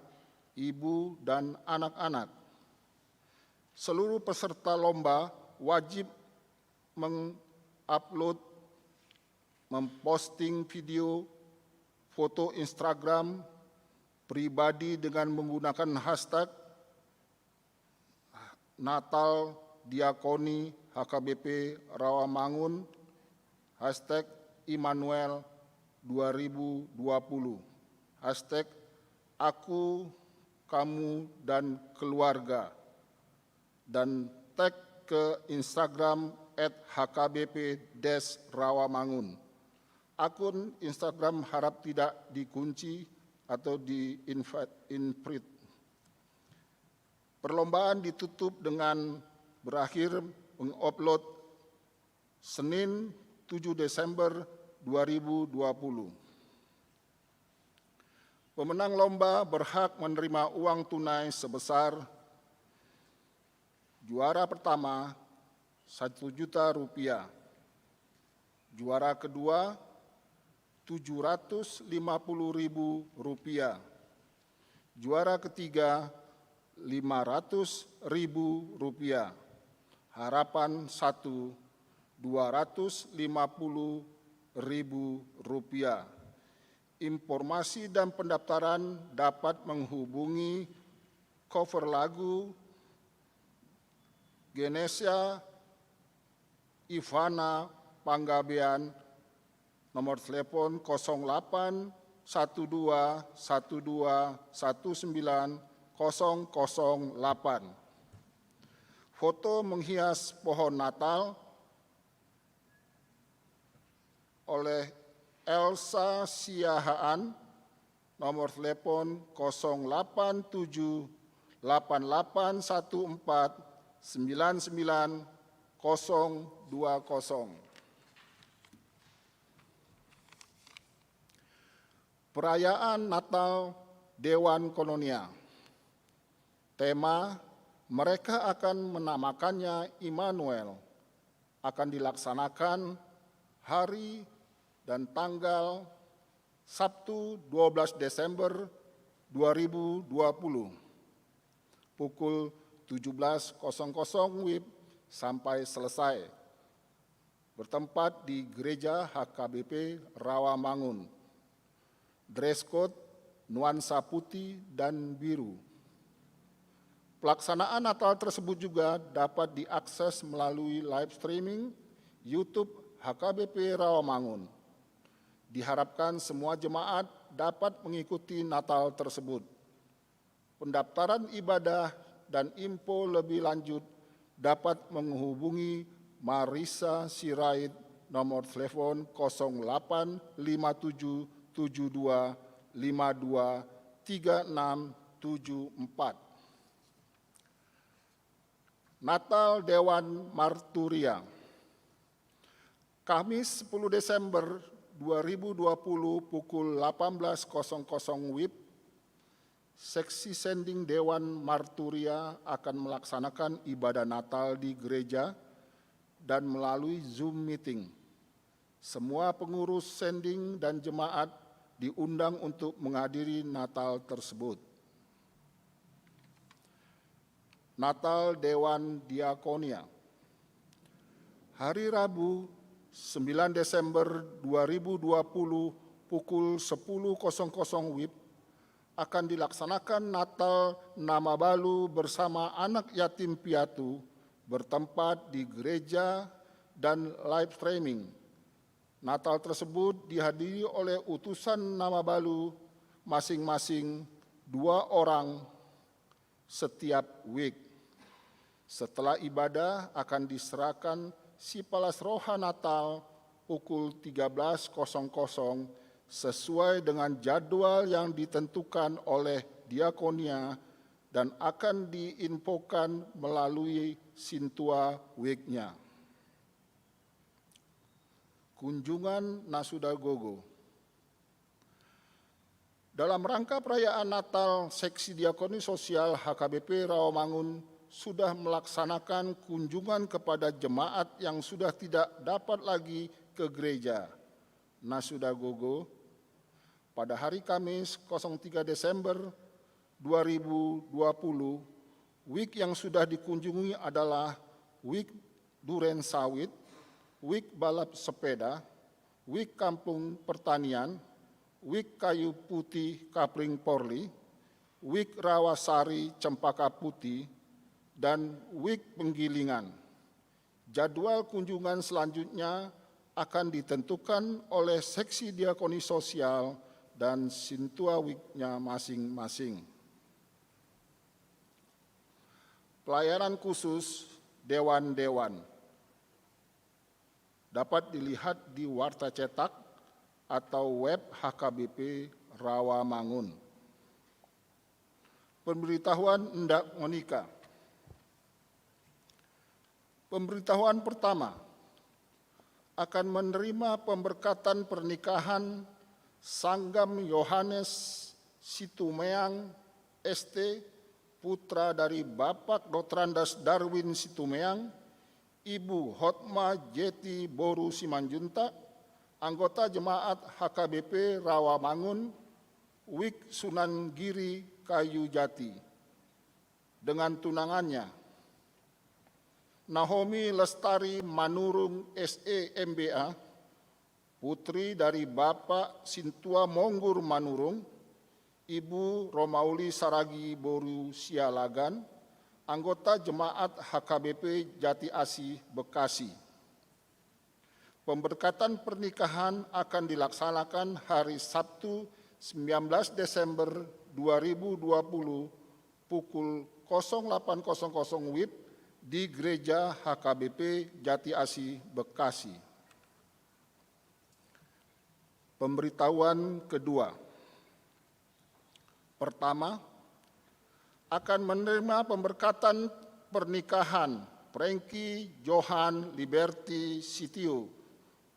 ibu, dan anak-anak. Seluruh peserta lomba wajib mengupload, memposting video, foto Instagram pribadi dengan menggunakan hashtag Natal Diakoni HKBP Rawamangun, hashtag Immanuel 2020, hashtag Aku, Kamu, dan Keluarga, dan tag ke Instagram @HKBP-Rawamangun. Akun Instagram harap tidak dikunci atau di-invite. Perlombaan ditutup dengan berakhir mengupload Senin 7 Desember 2020. Pemenang lomba berhak menerima uang tunai sebesar juara pertama Rp1 juta, juara kedua Rp750.000, juara ketiga Rp500.000, harapan 1 Rp250.000. Informasi dan pendaftaran dapat menghubungi cover lagu Genesia Ivana Panggabean, nomor telepon 08 12 12 19 008. Foto menghias pohon Natal oleh Elsa Siahaan, nomor telepon 087 8814 99 020. Perayaan Natal Dewan Kononia. Tema, mereka akan menamakannya Immanuel, akan dilaksanakan hari dan tanggal Sabtu 12 Desember 2020, pukul 17.00 WIB sampai selesai, bertempat di Gereja HKBP Rawamangun. Dress code nuansa putih dan biru. Pelaksanaan Natal tersebut juga dapat diakses melalui live streaming YouTube HKBP Rawamangun. Diharapkan semua jemaat dapat mengikuti Natal tersebut. Pendaftaran ibadah dan info lebih lanjut dapat menghubungi Marisa Sirait, nomor telepon 0857 72 52 3674. Natal Dewan Marturia. Kamis 10 Desember 2020 pukul 18.00 WIB, Seksi Sending Dewan Marturia akan melaksanakan ibadah Natal di gereja dan melalui Zoom meeting. Semua pengurus sending dan jemaat diundang untuk menghadiri Natal tersebut. Natal Dewan Diakonia. Hari Rabu 9 Desember 2020 pukul 10.00 WIB akan dilaksanakan Natal Nama Balu bersama anak yatim piatu bertempat di gereja dan live streaming. Natal tersebut dihadiri oleh utusan Nama Balu masing-masing 2 orang setiap week. Setelah ibadah akan diserahkan sipalas roha Natal pukul 13.00 sesuai dengan jadwal yang ditentukan oleh diakonia dan akan diinfokan melalui Sintua Week-nya. Kunjungan Nasudagogo. Dalam rangka perayaan Natal, Seksi Diakoni Sosial HKBP Rawamangun sudah melaksanakan kunjungan kepada jemaat yang sudah tidak dapat lagi ke gereja Nasudagogo pada hari Kamis 03 Desember 2020. Wik yang sudah dikunjungi adalah Wik Duren Sawit, Wik Balap Sepeda, Wik Kampung Pertanian, Wik Kayu Putih Kapling Porli, Wik Rawasari Cempaka Putih, dan Wik Penggilingan. Jadwal kunjungan selanjutnya akan ditentukan oleh seksi diakoni sosial dan sintua wiknya masing-masing. Pelayanan khusus dewan-dewan dapat dilihat di warta cetak atau web HKBP Rawamangun. Pemberitahuan hendak menikah. Pemberitahuan pertama, akan menerima pemberkatan pernikahan Sanggam Yohanes Situmeang ST, putra dari Bapak Dr. Andas Darwin Situmeang, Ibu Hotma Jeti Boru Simanjuntak, anggota jemaat HKBP Rawamangun, Wik Sunan Giri Kayu Jati. Dengan tunangannya, Naomi Lestari Manurung SE MBA, putri dari Bapak Sintua Monggur Manurung, Ibu Romauli Saragi Boru Sialagan, anggota jemaat HKBP Jati Asih Bekasi. Pemberkatan pernikahan akan dilaksanakan hari Sabtu 19 Desember 2020 pukul 08.00 WIB di Gereja HKBP Jati Asih Bekasi. Pemberitahuan kedua. Pertama, akan menerima pemberkatan pernikahan Franky Johan Liberty Sitio,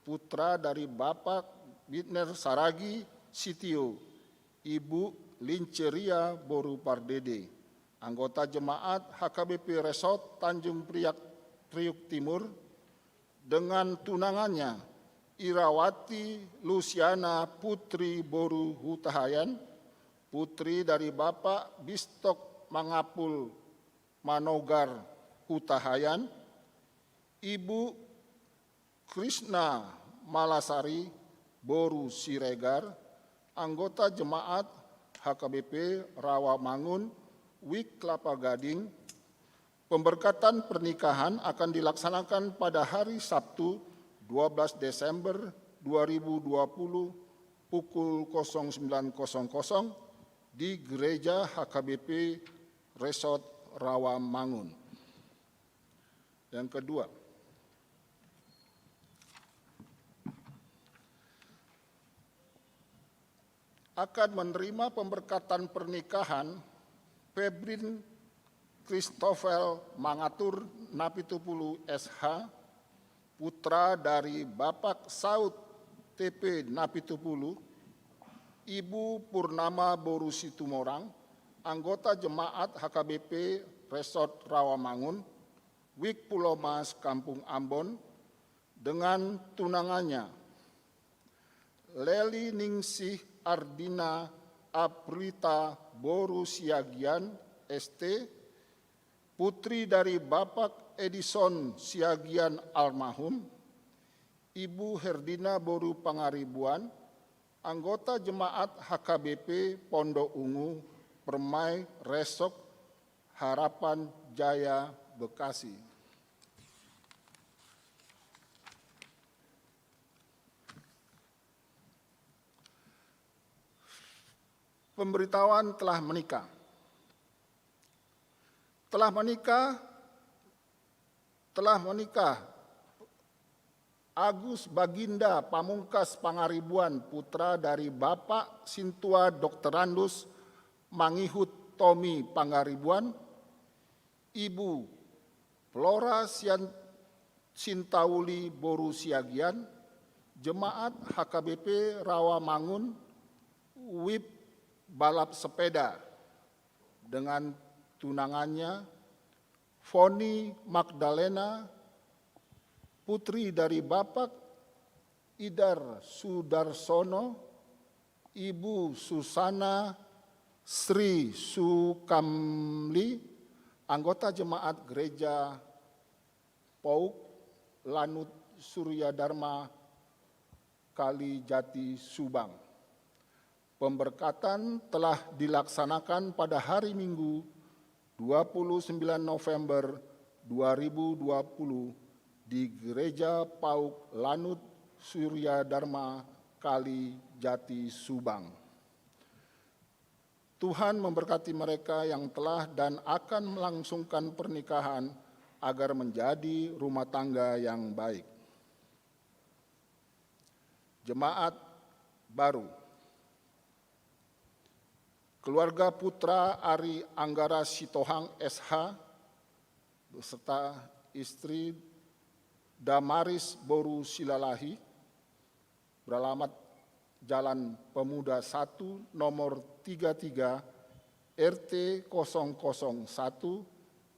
putra dari Bapak Bitner Saragi Sitio, Ibu Linceria Boru Pardede, anggota jemaat HKBP Resort Tanjung Priuk Timur, dengan tunangannya Irawati Luciana Putri Boru Hutahayan, putri dari Bapak Bistok Mangapul Manogar Hutahayan, Ibu Krishna Malasari Boru Siregar, anggota jemaat HKBP Rawamangun, Wik Kelapa Gading. Pemberkatan pernikahan akan dilaksanakan pada hari Sabtu 12 Desember 2020 pukul 09.00 di Gereja HKBP Resort Rawamangun. Yang kedua, akan menerima pemberkatan pernikahan Febrin Christopher Mangatur Napitupulu SH, putra dari Bapak Saud TP Napitupulu, Ibu Purnama Boru Situmorang, anggota jemaat HKBP Resort Rawamangun, Wik Pulau Mas Kampung Ambon, dengan tunangannya Leli Ningsih Ardina Aprita Boru Siagian ST, putri dari Bapak Edison Siagian almarhum, Ibu Herdina Boru Pangaribuan, anggota jemaat HKBP Pondok Ungu Permai Resok Harapan Jaya Bekasi. Pemberitahuan telah menikah. Telah menikah Agus Baginda Pamungkas Pangaribuan, putra dari Bapak Sintua Dr. Andus Mangihut Tomi Pangaribuan, Ibu Flora Sintauli Boru Siagian, jemaat HKBP Rawamangun, Wip Balap Sepeda, dengan tunangannya Foni Magdalena, putri dari Bapak Idar Sudarsono, Ibu Susana Sri Sukamli, anggota Jemaat Gereja Pauk Lanut Surya Dharma Kalijati Subang. Pemberkatan telah dilaksanakan pada hari Minggu 29 November 2020 di Gereja Pauk Lanut Surya Dharma Kalijati Subang. Tuhan memberkati mereka yang telah dan akan melangsungkan pernikahan agar menjadi rumah tangga yang baik. Jemaat baru. Keluarga putra Ari Anggara Sitohang SH beserta istri Damaris Boru Silalahi beralamat Jalan Pemuda 1 nomor 33 RT 001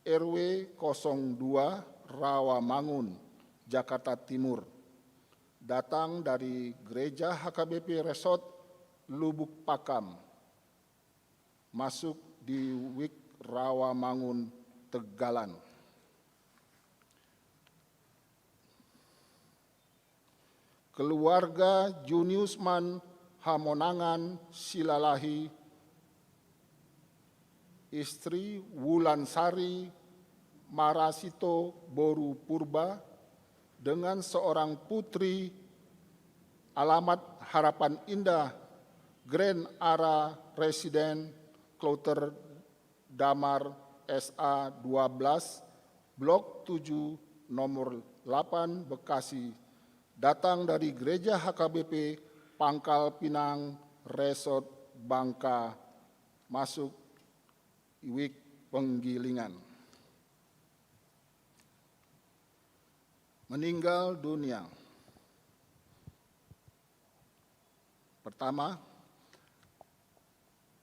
RW 02 Rawamangun, Jakarta Timur. Datang dari Gereja HKBP Resort Lubuk Pakam, masuk di Wik Rawamangun, Tegalan. Keluarga Juniusman Hamonangan Silalahi, istri Wulansari Marasito Boru Purba, dengan seorang putri, alamat Harapan Indah, Grand Ara Residen, Kloter Damar SA 12, Blok 7, nomor 8, Bekasi, datang dari Gereja HKBP Pangkal Pinang, Resort Bangka, masuk Iwik Penggilingan. Meninggal dunia. Pertama,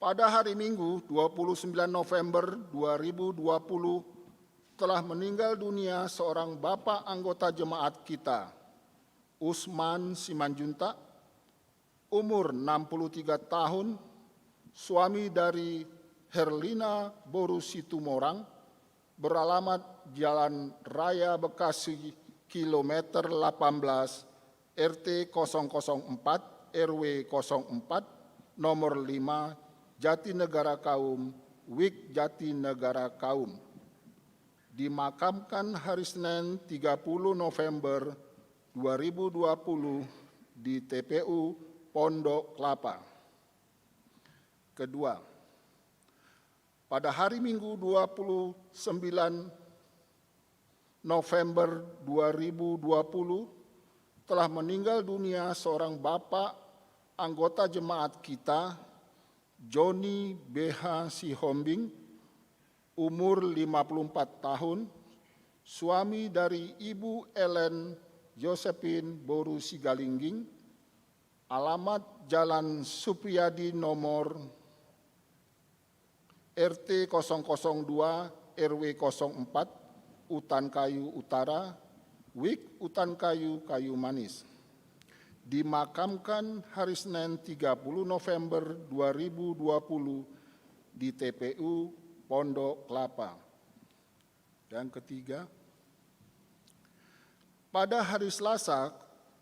pada hari Minggu 29 November 2020 telah meninggal dunia seorang bapak anggota jemaat kita, Usman Simanjuntak, umur 63 tahun, suami dari Herlina Boru Situmorang, beralamat Jalan Raya Bekasi kilometer 18 RT 004 RW 04 nomor 5 Jatinegara Kaum, Wik Jatinegara Kaum. Dimakamkan hari Senin 30 November 2020 di TPU Pondok Kelapa. Kedua, pada hari Minggu 29 November 2020 telah meninggal dunia seorang bapak anggota jemaat kita, Joni BH Sihombing, umur 54 tahun, suami dari Ibu Ellen Josephine Boru Sigalingging, alamat Jalan Supriyadi nomor RT 002 RW 04, Utan Kayu Utara, Wik Utan Kayu, Kayu Manis. Dimakamkan hari Senin 30 November 2020 di TPU Pondok Kelapa. Dan ketiga, pada hari Selasa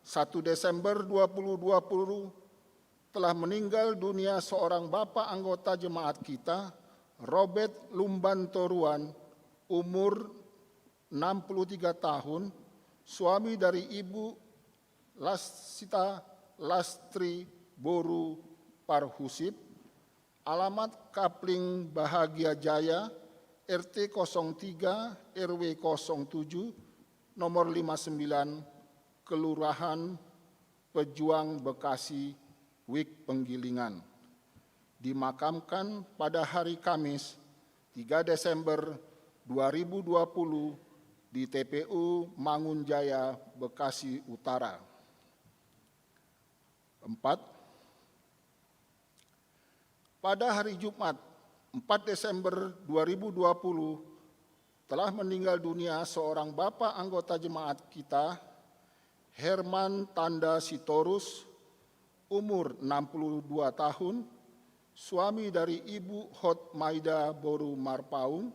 1 Desember 2020 telah meninggal dunia seorang bapak anggota jemaat kita, Robert Lumbantoruan, umur 63 tahun, suami dari Ibu Lasita Lastri Boru Parhusip, alamat Kapling Bahagia Jaya, RT 03 RW 07, nomor 59, Kelurahan Pejuang Bekasi, Wik Penggilingan. Dimakamkan pada hari Kamis 3 Desember 2020 di TPU Mangunjaya, Bekasi Utara. 4. Pada hari Jumat 4 Desember 2020 telah meninggal dunia seorang bapak anggota jemaat kita, Herman Tanda Sitorus, umur 62 tahun, suami dari Ibu Hot Maida Boru Marpaung,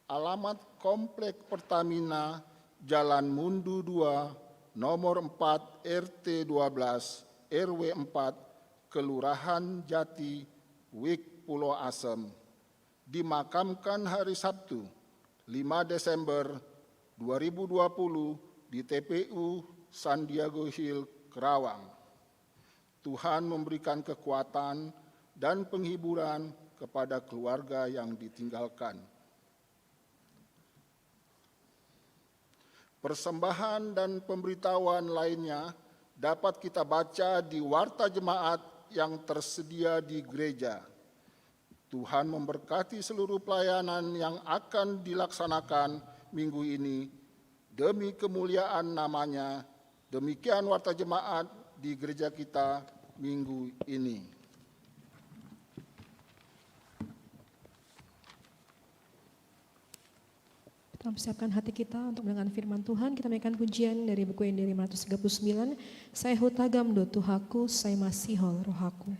alamat Komplek Pertamina, Jalan Mundu 2, nomor 4 RT 12, RW 4, Kelurahan Jati, Wik, Pulau Asem, dimakamkan hari Sabtu, 5 Desember 2020 di TPU San Diego Hill, Kerawang. Tuhan memberikan kekuatan dan penghiburan kepada keluarga yang ditinggalkan. Persembahan dan pemberitahuan lainnya dapat kita baca di Warta Jemaat yang tersedia di gereja. Tuhan memberkati seluruh pelayanan yang akan dilaksanakan minggu ini demi kemuliaan namanya. Demikian Warta Jemaat di gereja kita minggu ini. Kita persiapkan hati kita untuk mendengar firman Tuhan. Kita naikkan pujian dari buku Indri 539. Saya hutagam do Tuhaku, saya masihol rohaku.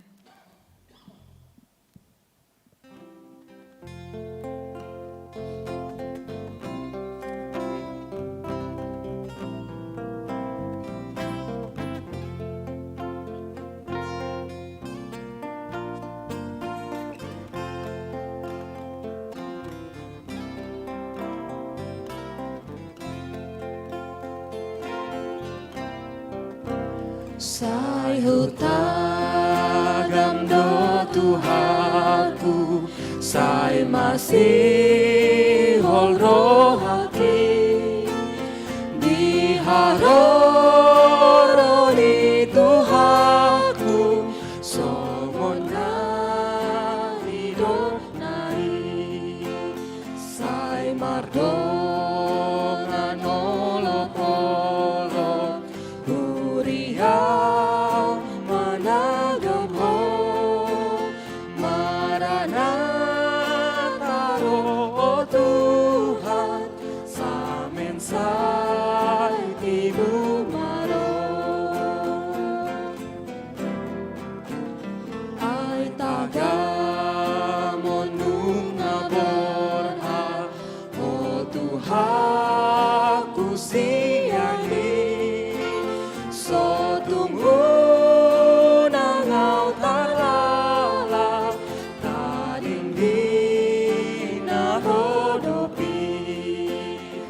Sai hutagam do Tuhaku, sai masihol rohaki, diharoroni Tuhaku, somona hidup nai, sai mardongan olok-olok, Huriau managam ho, Maranatha roh Tuhan, samen sai tibu maro. Ai tagamon nunga borha, o Tuhaku siahi, so tunguna ngau talala, tading di nahodopi,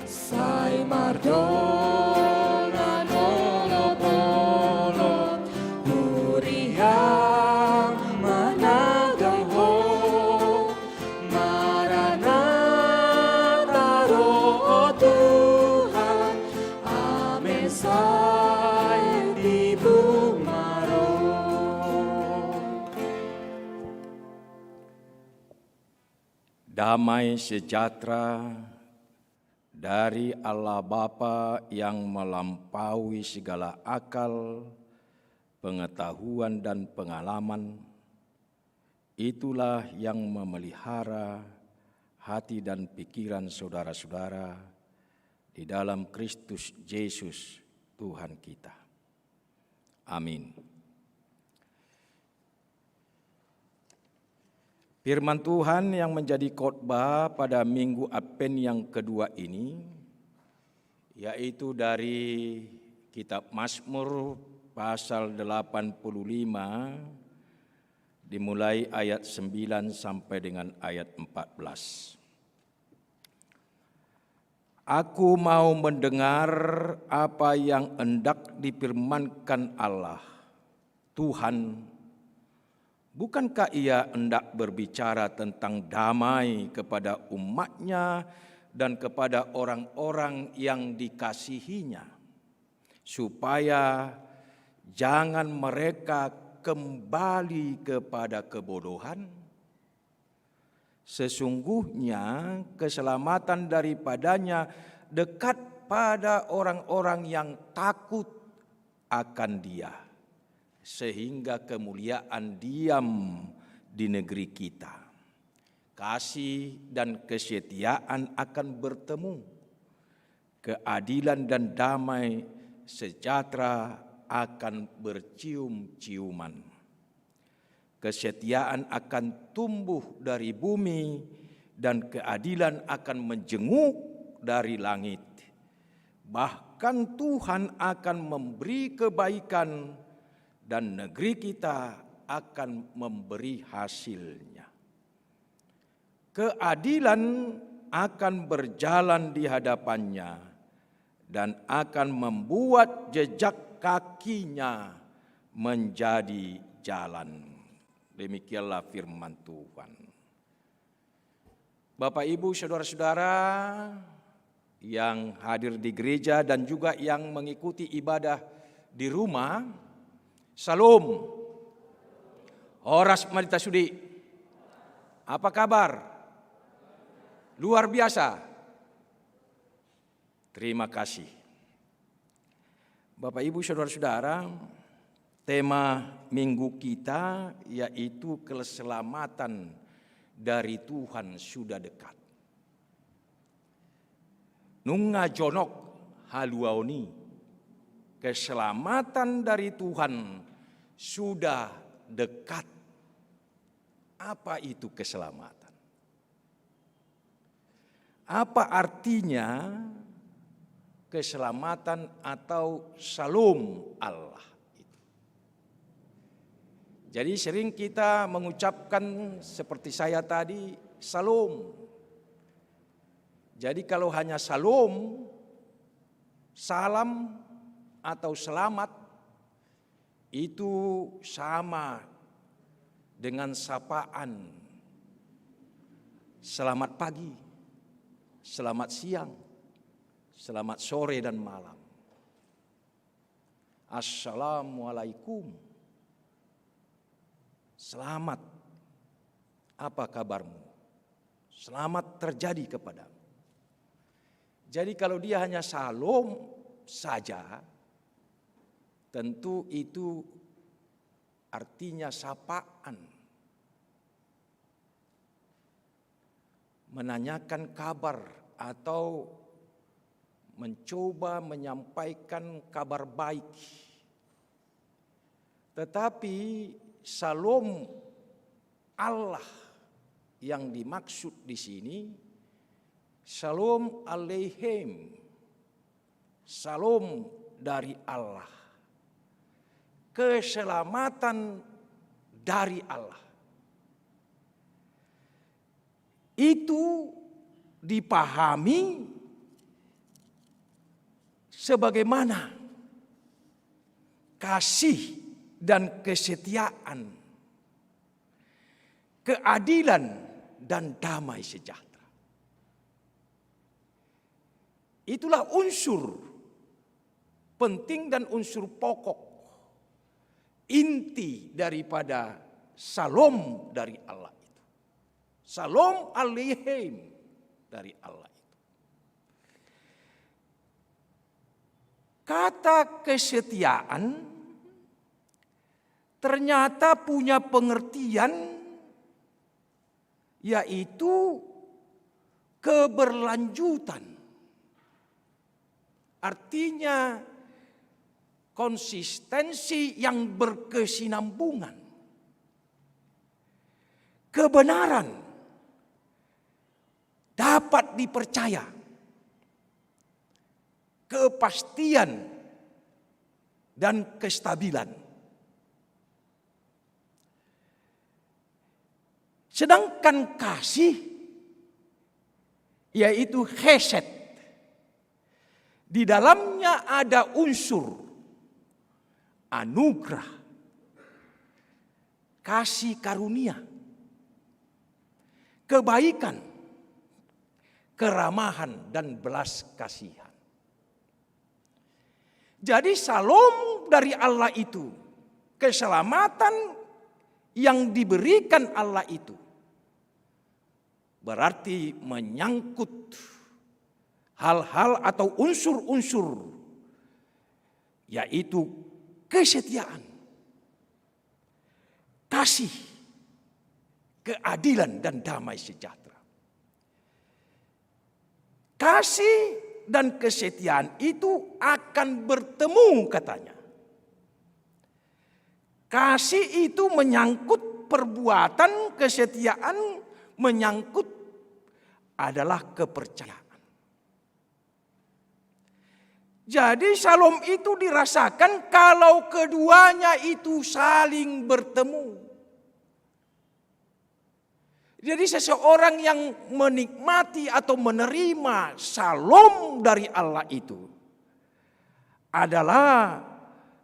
sai mardongan olok-olok, hurihang managam ho, Maranatha roh Tuhan, amen sai tibu maro. Damai sejahtera dari Allah Bapa yang melampaui segala akal, pengetahuan dan pengalaman, itulah yang memelihara hati dan pikiran saudara-saudara di dalam Kristus Yesus Tuhan kita. Amin. Firman Tuhan yang menjadi khotbah pada Minggu Advent yang kedua ini, yaitu dari kitab Mazmur pasal 85, dimulai ayat 9 sampai dengan ayat 14. Aku mau mendengar apa yang hendak difirmankan Allah, Tuhan. Bukankah ia hendak berbicara tentang damai kepada umatnya dan kepada orang-orang yang dikasihinya, supaya jangan mereka kembali kepada kebodohan? Sesungguhnya keselamatan daripadanya dekat pada orang-orang yang takut akan Dia, sehingga kemuliaan diam di negeri kita. Kasih dan kesetiaan akan bertemu, keadilan dan damai sejahtera akan bercium-ciuman. Kesetiaan akan tumbuh dari bumi dan keadilan akan menjenguk dari langit. Bahkan Tuhan akan memberi kebaikan dan negeri kita akan memberi hasilnya. Keadilan akan berjalan di hadapannya dan akan membuat jejak kakinya menjadi jalan. Demikianlah firman Tuhan. Bapak, Ibu, saudara-saudara yang hadir di gereja dan juga yang mengikuti ibadah di rumah, Salam. Horas Marita Sudi. Apa kabar? Luar biasa. Terima kasih. Bapak, Ibu, saudara-saudara, tema minggu kita yaitu keselamatan dari Tuhan sudah dekat. Nunga jonok haluaoni, keselamatan dari Tuhan sudah dekat. Apa itu keselamatan? Apa artinya keselamatan atau Shalom Allah itu? Jadi sering kita mengucapkan seperti saya tadi, Shalom. Jadi kalau hanya Shalom, salam atau selamat, itu sama dengan sapaan. Selamat pagi, selamat siang, selamat sore dan malam. Assalamualaikum. Selamat, apa kabarmu? Selamat terjadi kepadamu. Jadi kalau dia hanya salam saja, tentu itu artinya sapaan. Menanyakan kabar atau mencoba menyampaikan kabar baik. Tetapi Shalom Allah yang dimaksud di sini, Shalom Aleichem, Shalom dari Allah, keselamatan dari Allah. Itu dipahami sebagaimana kasih dan kesetiaan, keadilan dan damai sejahtera. Itulah unsur penting dan unsur pokok, inti daripada Shalom dari Allah itu. Shalom Aleichem dari Allah itu. Kata kesetiaan ternyata punya pengertian, yaitu keberlanjutan. Artinya konsistensi yang berkesinambungan. Kebenaran dapat dipercaya. Kepastian dan kestabilan. Sedangkan kasih yaitu chesed. Di dalamnya ada unsur anugerah, kasih karunia, kebaikan, keramahan dan belas kasihan. Jadi Shalom dari Allah itu, keselamatan yang diberikan Allah itu, berarti menyangkut hal-hal atau unsur-unsur, yaitu kesetiaan, kasih, keadilan dan damai sejahtera. Kasih dan kesetiaan itu akan akan bertemu katanya. Kasih itu menyangkut perbuatan, kesetiaan, menyangkut adalah kepercayaan. Jadi shalom itu dirasakan kalau keduanya itu saling bertemu. Jadi seseorang yang menikmati atau menerima shalom dari Allah itu adalah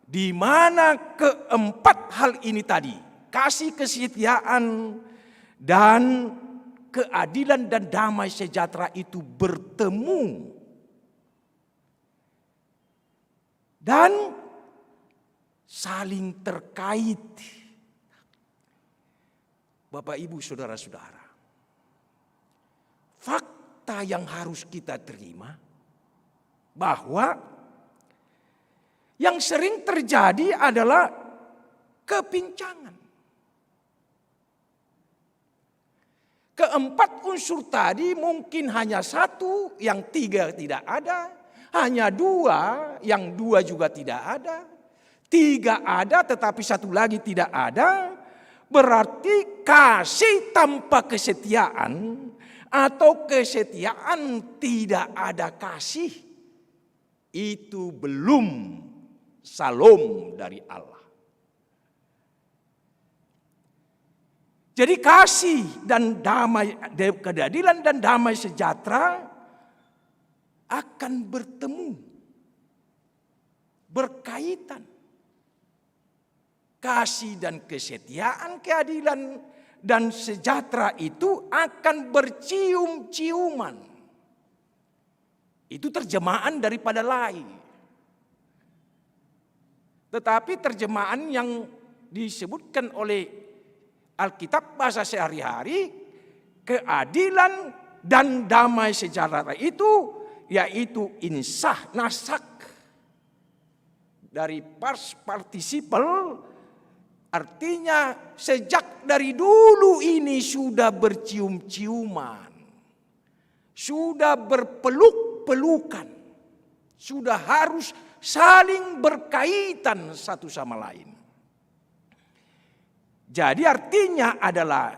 di mana keempat hal ini tadi, kasih, kesetiaan, dan keadilan dan damai sejahtera itu bertemu. Dan saling terkait. Bapak, Ibu, saudara-saudara. Fakta yang harus kita terima bahwa yang sering terjadi adalah kepincangan. Keempat unsur tadi mungkin hanya satu, yang tiga tidak ada. Hanya dua, yang dua juga tidak ada. Tiga ada tetapi satu lagi tidak ada. Berarti kasih tanpa kesetiaan atau kesetiaan tidak ada kasih. Itu belum shalom dari Allah. Jadi kasih dan damai, keadilan dan damai sejahtera akan bertemu, berkaitan. Kasih dan kesetiaan, keadilan dan sejahtera itu akan bercium-ciuman. Itu terjemahan daripada lai. Tetapi terjemahan yang disebutkan oleh Alkitab bahasa sehari-hari, keadilan dan damai sejahtera itu yaitu insah, nasak dari pars participle, artinya sejak dari dulu ini sudah bercium-ciuman, sudah berpeluk-pelukan, sudah harus saling berkaitan satu sama lain. Jadi artinya adalah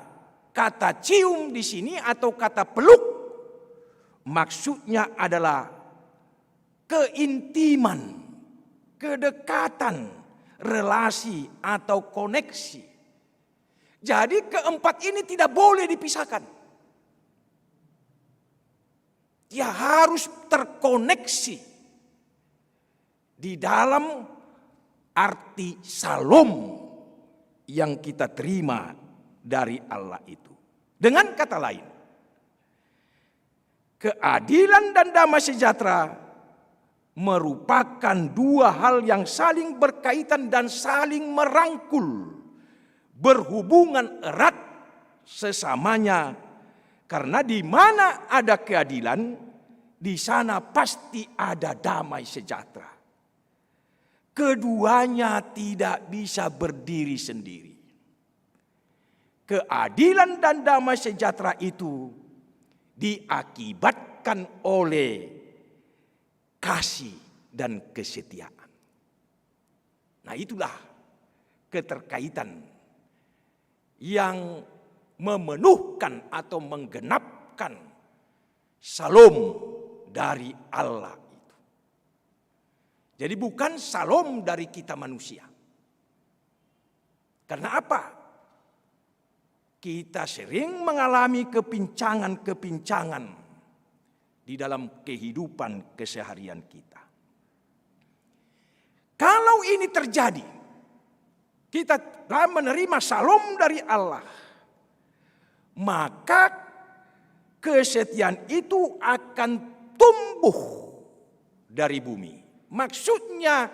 kata cium di sini atau kata peluk, maksudnya adalah keintiman, kedekatan, relasi atau koneksi. Jadi keempat ini tidak boleh dipisahkan. Dia harus terkoneksi di dalam arti shalom yang kita terima dari Allah itu. Dengan kata lain, keadilan dan damai sejahtera merupakan dua hal yang saling berkaitan dan saling merangkul, berhubungan erat sesamanya. Karena di mana ada keadilan, di sana pasti ada damai sejahtera. Keduanya tidak bisa berdiri sendiri. Keadilan dan damai sejahtera itu diakibatkan oleh kasih dan kesetiaan. Nah, itulah keterkaitan yang memenuhkan atau menggenapkan shalom dari Allah itu. Jadi bukan shalom dari kita manusia. Karena apa? Kita sering mengalami kepincangan-kepincangan di dalam kehidupan keseharian kita. Kalau ini terjadi, kita telah menerima shalom dari Allah, maka kesetiaan itu akan tumbuh dari bumi. Maksudnya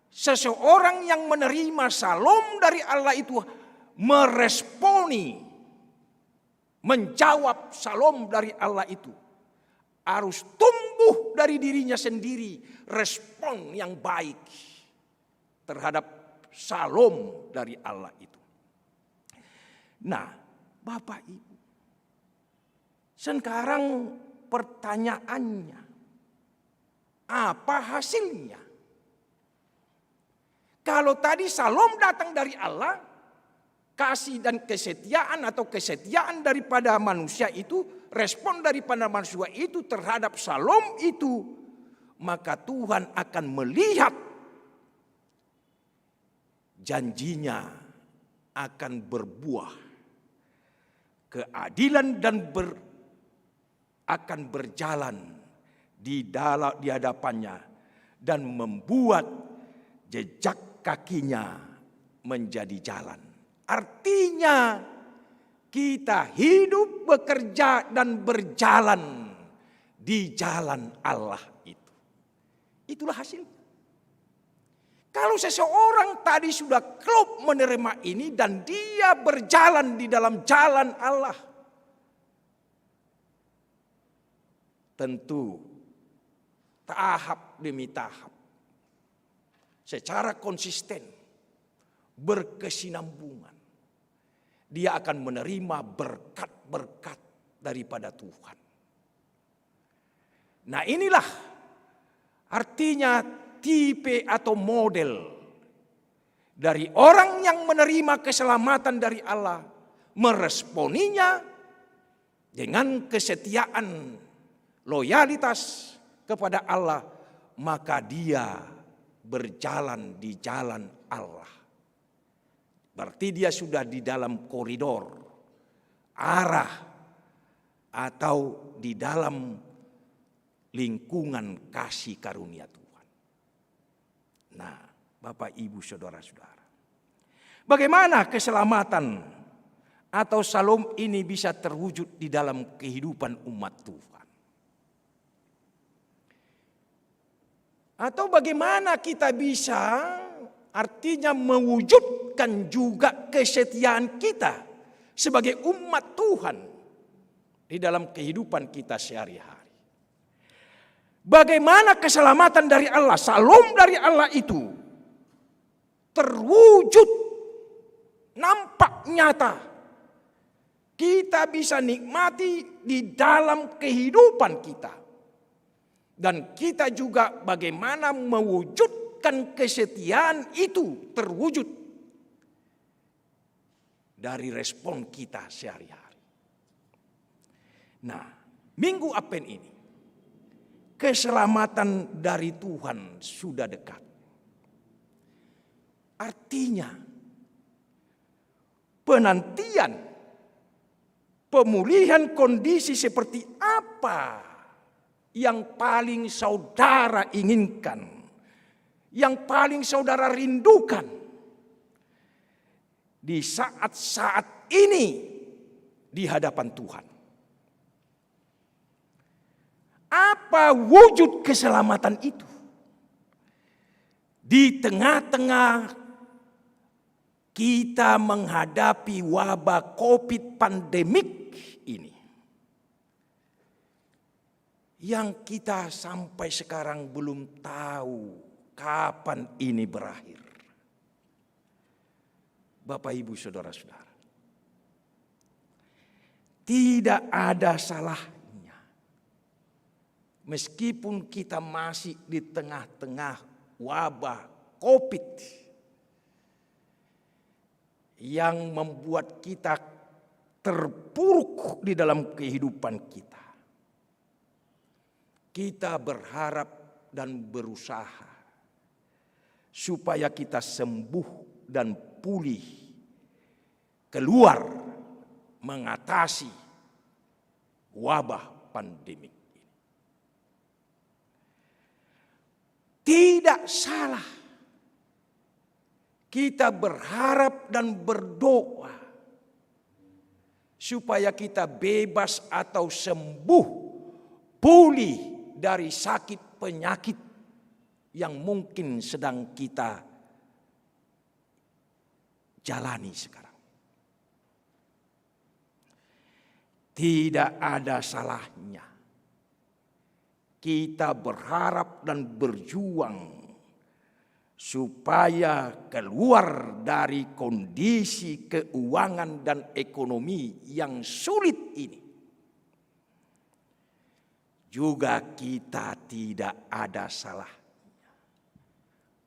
seseorang yang menerima shalom dari Allah itu meresponi, menjawab shalom dari Allah itu. Harus tumbuh dari dirinya sendiri respon yang baik terhadap shalom dari Allah itu. Nah, Bapak Ibu, sekarang pertanyaannya, Apa hasilnya? Kalau tadi Shalom datang dari Allah, kasih dan kesetiaan atau kesetiaan daripada manusia itu, respon daripada manusia itu terhadap Shalom itu, maka Tuhan akan melihat janjinya akan berbuah. Keadilan dan akan berjalan di hadapannya dan membuat jejak kakinya menjadi jalan. Artinya kita hidup, bekerja dan berjalan di jalan Allah itu. Itulah hasilnya. Kalau seseorang tadi sudah klop menerima ini dan dia berjalan di dalam jalan Allah, tentu tahap demi tahap, secara konsisten, berkesinambungan, dia akan menerima berkat-berkat daripada Tuhan. Nah, inilah artinya tipe atau model dari orang yang menerima keselamatan dari Allah, meresponinya dengan kesetiaan, loyalitas kepada Allah, maka dia berjalan di jalan Allah. Berarti dia sudah di dalam koridor, arah, atau di dalam lingkungan kasih karunia Tuhan. Nah, Bapak, Ibu, Saudara-saudara, bagaimana keselamatan atau Shalom ini bisa terwujud di dalam kehidupan umat Tuhan? Atau bagaimana kita bisa artinya mewujudkan juga kesetiaan kita sebagai umat Tuhan di dalam kehidupan kita sehari-hari? Bagaimana keselamatan dari Allah, Shalom dari Allah itu terwujud, nampak nyata. Kita bisa nikmati di dalam kehidupan kita. Dan kita juga bagaimana mewujudkan kesetiaan itu terwujud dari respon kita sehari-hari. Nah, Minggu Advent ini, keselamatan dari Tuhan sudah dekat. Artinya, penantian, pemulihan kondisi seperti apa yang paling saudara inginkan, yang paling saudara rindukan di saat-saat ini di hadapan Tuhan. Apa wujud keselamatan itu? Di tengah-tengah kita menghadapi wabah COVID pandemik ini, yang kita sampai sekarang belum tahu kapan ini berakhir. Bapak, Ibu, Saudara-saudara, tidak ada salahnya meskipun kita masih di tengah-tengah wabah COVID yang membuat kita terpuruk di dalam kehidupan kita. Kita berharap dan berusaha supaya kita sembuh dan pulih, keluar mengatasi wabah pandemik. Tidak salah kita berharap dan berdoa supaya kita bebas atau sembuh, pulih dari sakit penyakit yang mungkin sedang kita jalani sekarang. Tidak ada salahnya kita berharap dan berjuang supaya keluar dari kondisi keuangan dan ekonomi yang sulit ini. juga kita tidak ada salah.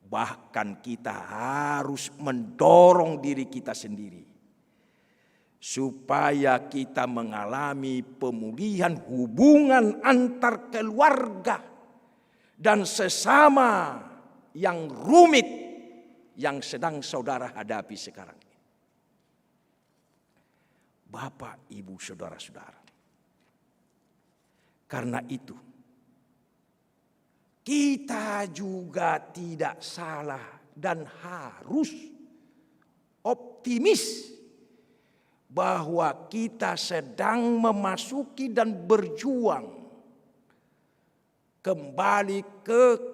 Bahkan kita harus mendorong diri kita sendiri supaya kita mengalami pemulihan hubungan antar keluarga dan sesama yang rumit yang sedang saudara hadapi sekarang ini. Bapak, Ibu, saudara-saudara. Karena itu, kita juga tidak salah dan harus optimis bahwa kita sedang memasuki dan berjuang kembali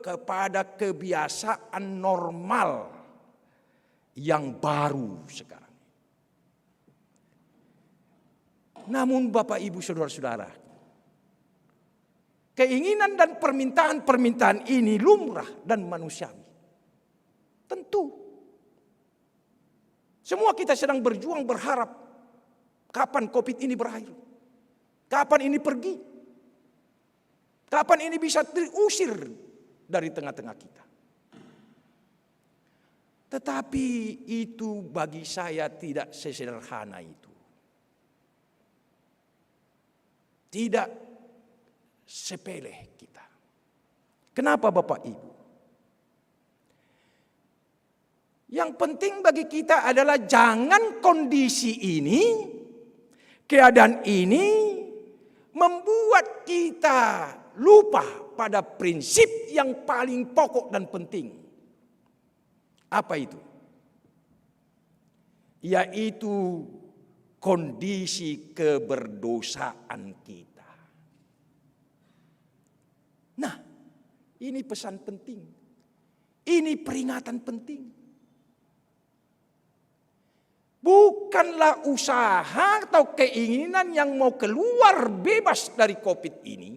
kepada kebiasaan normal yang baru sekarang. Namun Bapak, Ibu, saudara-saudara, keinginan dan permintaan-permintaan ini lumrah dan manusiawi. Tentu. Semua kita sedang berjuang berharap kapan COVID ini berakhir. Kapan ini pergi. Kapan ini bisa diusir dari tengah-tengah kita. Tetapi itu bagi saya tidak sesederhana itu. Tidak sepele kita. Kenapa Bapak Ibu? Yang penting bagi kita adalah jangan kondisi ini, keadaan ini membuat kita lupa pada prinsip yang paling pokok dan penting. Apa itu? Yaitu kondisi keberdosaan kita. Nah, ini pesan penting. Ini peringatan penting. Bukanlah usaha atau keinginan yang mau keluar bebas dari COVID ini.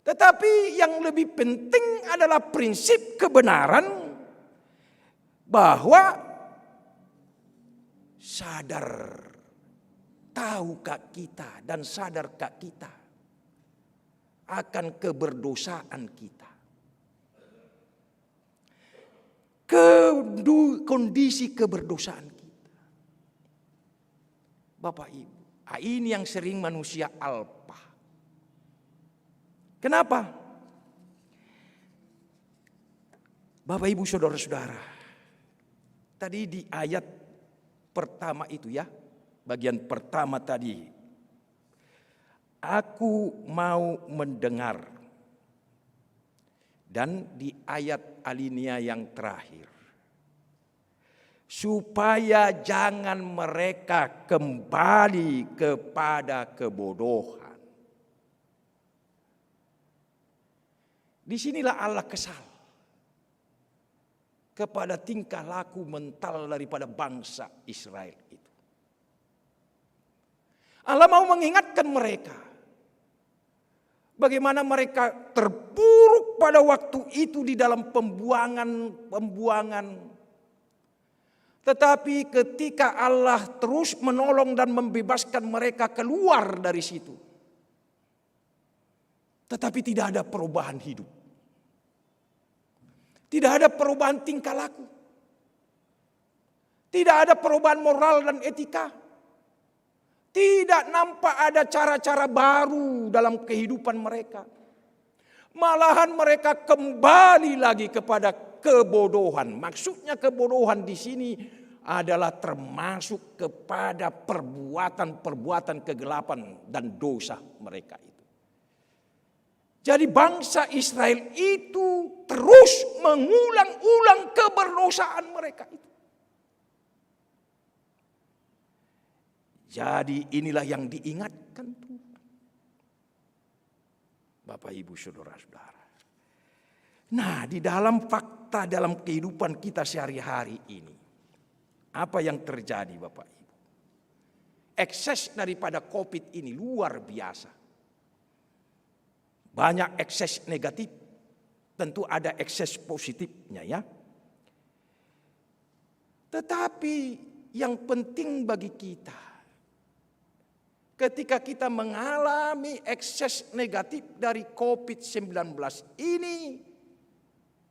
Tetapi yang lebih penting adalah prinsip kebenaran bahwa sadar, tahukah kita dan sadarkah kita akan keberdosaan kita. Kondisi keberdosaan kita. Bapak Ibu, ini yang sering manusia alpa. Kenapa? Bapak Ibu saudara-saudara, tadi di ayat pertama itu ya, bagian pertama tadi, aku mau mendengar. Dan di ayat alinea yang terakhir, supaya jangan mereka kembali kepada kebodohan. Disinilah Allah kesal kepada tingkah laku mental daripada bangsa Israel itu. Allah mau mengingatkan mereka bagaimana mereka terpuruk pada waktu itu di dalam pembuangan. Tetapi ketika Allah terus menolong dan membebaskan mereka keluar dari situ, tetapi tidak ada perubahan hidup. Tidak ada perubahan tingkah laku. Tidak ada perubahan moral dan etika. Tidak nampak ada cara-cara baru dalam kehidupan mereka. Malahan mereka kembali lagi kepada kebodohan. Maksudnya kebodohan di sini adalah termasuk kepada perbuatan-perbuatan kegelapan dan dosa mereka itu. Jadi bangsa Israel itu terus mengulang-ulang keberdosaan mereka itu. Jadi inilah yang diingatkan Tuhan. Bapak Ibu saudara-saudara. Nah, di dalam fakta dalam kehidupan kita sehari-hari ini, apa yang terjadi Bapak Ibu? Ekses daripada COVID ini luar biasa. Banyak ekses negatif, tentu ada ekses positifnya ya. Tetapi yang penting bagi kita, ketika kita mengalami ekses negatif dari COVID-19 ini,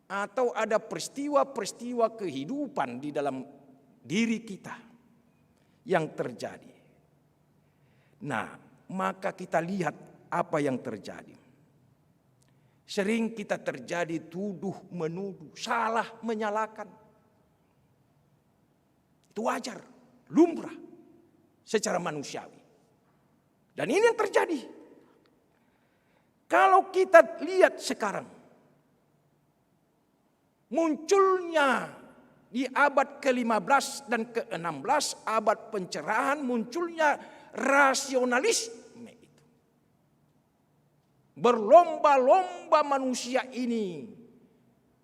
atau ada peristiwa-peristiwa kehidupan di dalam diri kita yang terjadi. Nah, maka kita lihat apa yang terjadi. Sering kita terjadi tuduh menuduh, salah menyalahkan. Itu wajar, lumrah secara manusiawi. Dan ini yang terjadi. Kalau kita lihat sekarang, munculnya di abad ke-15 dan ke-16, abad pencerahan, munculnya rasionalisme itu. Berlomba-lomba manusia ini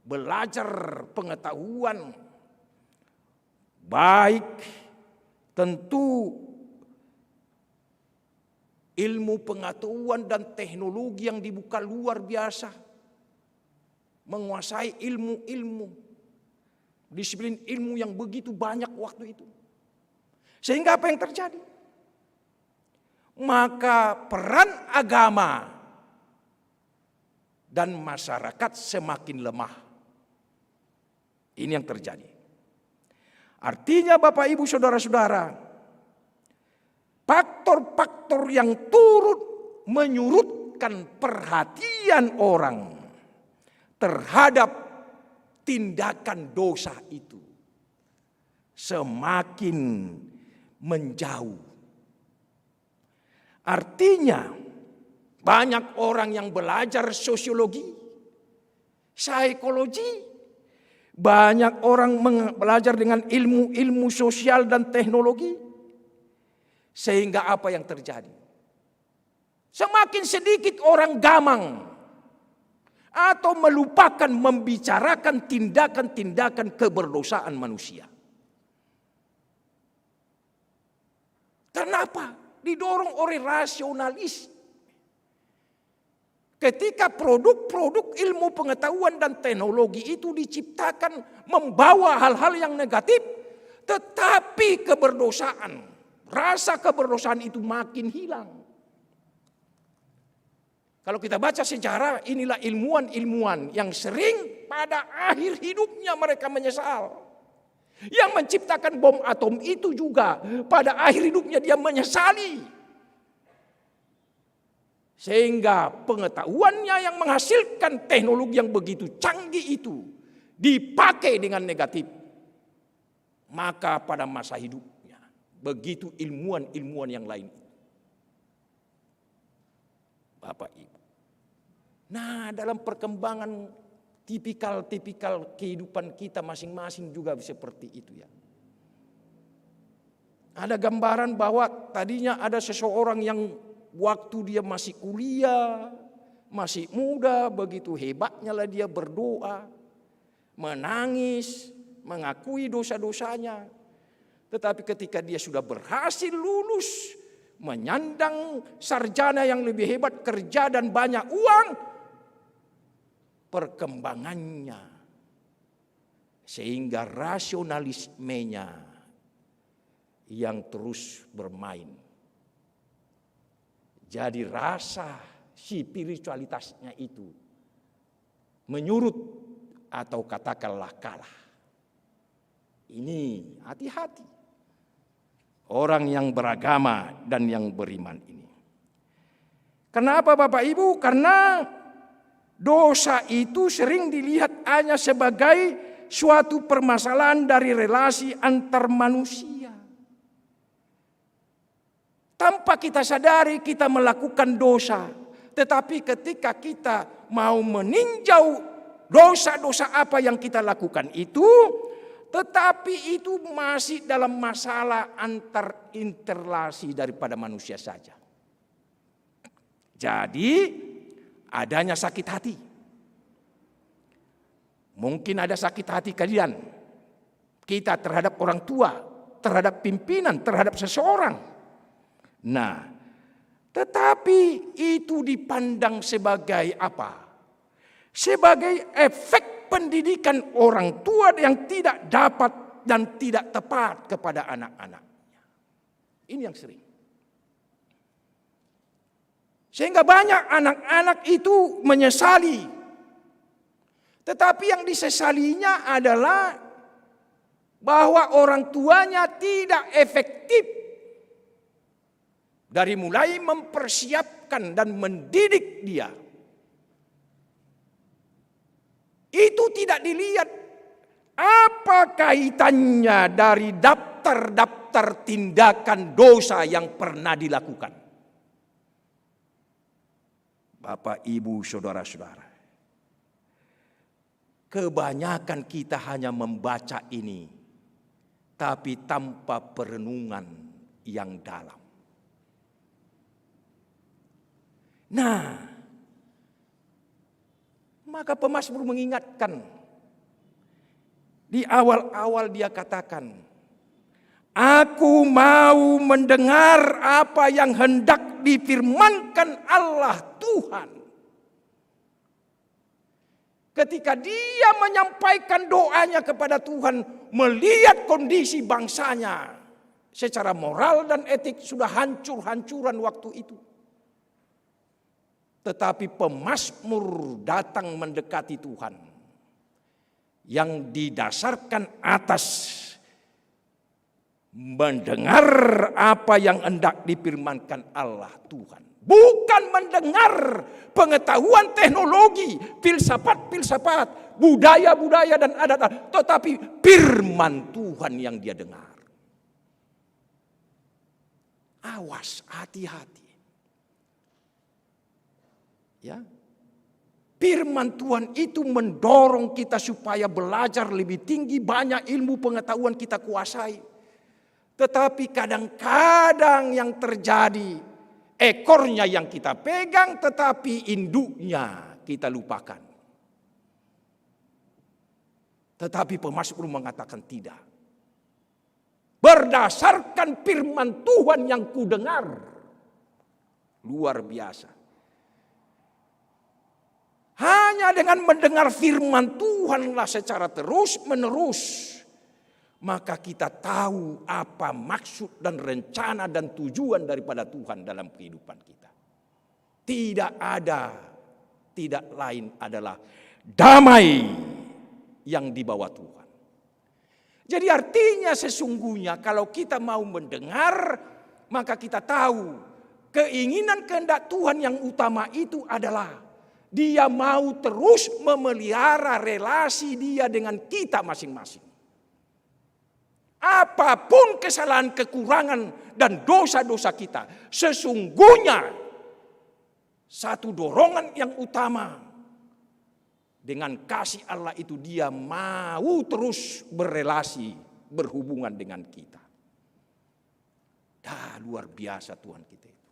belajar pengetahuan, baik tentu ilmu pengetahuan dan teknologi yang dibuka luar biasa, menguasai ilmu-ilmu, disiplin ilmu yang begitu banyak waktu itu. Sehingga apa yang terjadi? Maka peran agama dan masyarakat semakin lemah. Ini yang terjadi. Artinya Bapak Ibu Saudara-saudara, faktor-faktor yang turut menyurutkan perhatian orang terhadap tindakan dosa itu semakin menjauh. Artinya banyak orang yang belajar sosiologi, psikologi, banyak orang belajar dengan ilmu-ilmu sosial dan teknologi. Sehingga apa yang terjadi? Semakin sedikit orang gamang atau melupakan membicarakan tindakan-tindakan keberdosaan manusia. Kenapa? Didorong oleh rasionalis. Ketika produk-produk ilmu pengetahuan dan teknologi itu diciptakan membawa hal-hal yang negatif, tetapi keberdosaan, rasa keberdosaan itu makin hilang. Kalau kita baca sejarah, inilah ilmuwan-ilmuwan yang sering pada akhir hidupnya mereka menyesal. Yang menciptakan bom atom itu juga pada akhir hidupnya dia menyesali. Sehingga pengetahuannya yang menghasilkan teknologi yang begitu canggih itu dipakai dengan negatif. Maka pada masa hidupnya begitu ilmuwan-ilmuwan yang lain. Bapak Ibu. Nah, dalam perkembangan tipikal kehidupan kita masing-masing juga seperti itu ya. Ada gambaran bahwa tadinya ada seseorang yang waktu dia masih kuliah, masih muda, begitu hebatnya lah dia berdoa, menangis, mengakui dosa-dosanya. Tetapi ketika dia sudah berhasil lulus, menyandang sarjana yang lebih hebat, kerja dan banyak uang, perkembangannya sehingga rasionalismenya yang terus bermain. Jadi rasa spiritualitasnya itu menyurut atau katakanlah kalah. Ini hati-hati orang yang beragama dan yang beriman ini. Kenapa Bapak Ibu? Karena dosa itu sering dilihat hanya sebagai suatu permasalahan dari relasi antar manusia. Tanpa kita sadari kita melakukan dosa. Tetapi ketika kita mau meninjau dosa-dosa apa yang kita lakukan itu, tetapi itu masih dalam masalah antar interrelasi daripada manusia saja. Jadi adanya sakit hati. Mungkin ada sakit hati kalian. Kita terhadap orang tua, terhadap pimpinan, terhadap seseorang. Nah, tetapi itu dipandang sebagai apa? Sebagai efek pendidikan orang tua yang tidak dapat dan tidak tepat kepada anak-anaknya. Ini yang sering. Sehingga banyak anak-anak itu menyesali. Tetapi yang disesalinya adalah bahwa orang tuanya tidak efektif dari mulai mempersiapkan dan mendidik dia. Itu tidak dilihat apa kaitannya dari daftar-daftar tindakan dosa yang pernah dilakukan. Bapak, Ibu, Saudara-saudara, kebanyakan kita hanya membaca ini, tapi tanpa perenungan yang dalam. Nah, maka pemazmur mengingatkan, di awal-awal dia katakan, aku mau mendengar apa yang hendak difirmankan Allah Tuhan. Ketika dia menyampaikan doanya kepada Tuhan, melihat kondisi bangsanya secara moral dan etik sudah hancur-hancuran waktu itu. Tetapi pemazmur datang mendekati Tuhan yang didasarkan atas mendengar apa yang hendak difirmankan Allah Tuhan. Bukan mendengar pengetahuan teknologi, filsafat, budaya-budaya dan adat, tetapi firman Tuhan yang dia dengar. Awas, hati-hati. Ya. Firman Tuhan itu mendorong kita supaya belajar lebih tinggi, banyak ilmu pengetahuan kita kuasai. Tetapi kadang-kadang yang terjadi, ekornya yang kita pegang tetapi induknya kita lupakan. Tetapi pemazmur mengatakan tidak. Berdasarkan firman Tuhan yang kudengar, luar biasa. Hanya dengan mendengar firman Tuhanlah secara terus-menerus, maka kita tahu apa maksud dan rencana dan tujuan daripada Tuhan dalam kehidupan kita. Tidak ada, tidak lain adalah damai yang dibawa Tuhan. Jadi artinya sesungguhnya kalau kita mau mendengar, maka kita tahu keinginan kehendak Tuhan yang utama itu adalah dia mau terus memelihara relasi dia dengan kita masing-masing. Apapun kesalahan, kekurangan, dan dosa-dosa kita, sesungguhnya satu dorongan yang utama dengan kasih Allah itu dia mau terus berelasi, berhubungan dengan kita. Luar biasa Tuhan kita itu.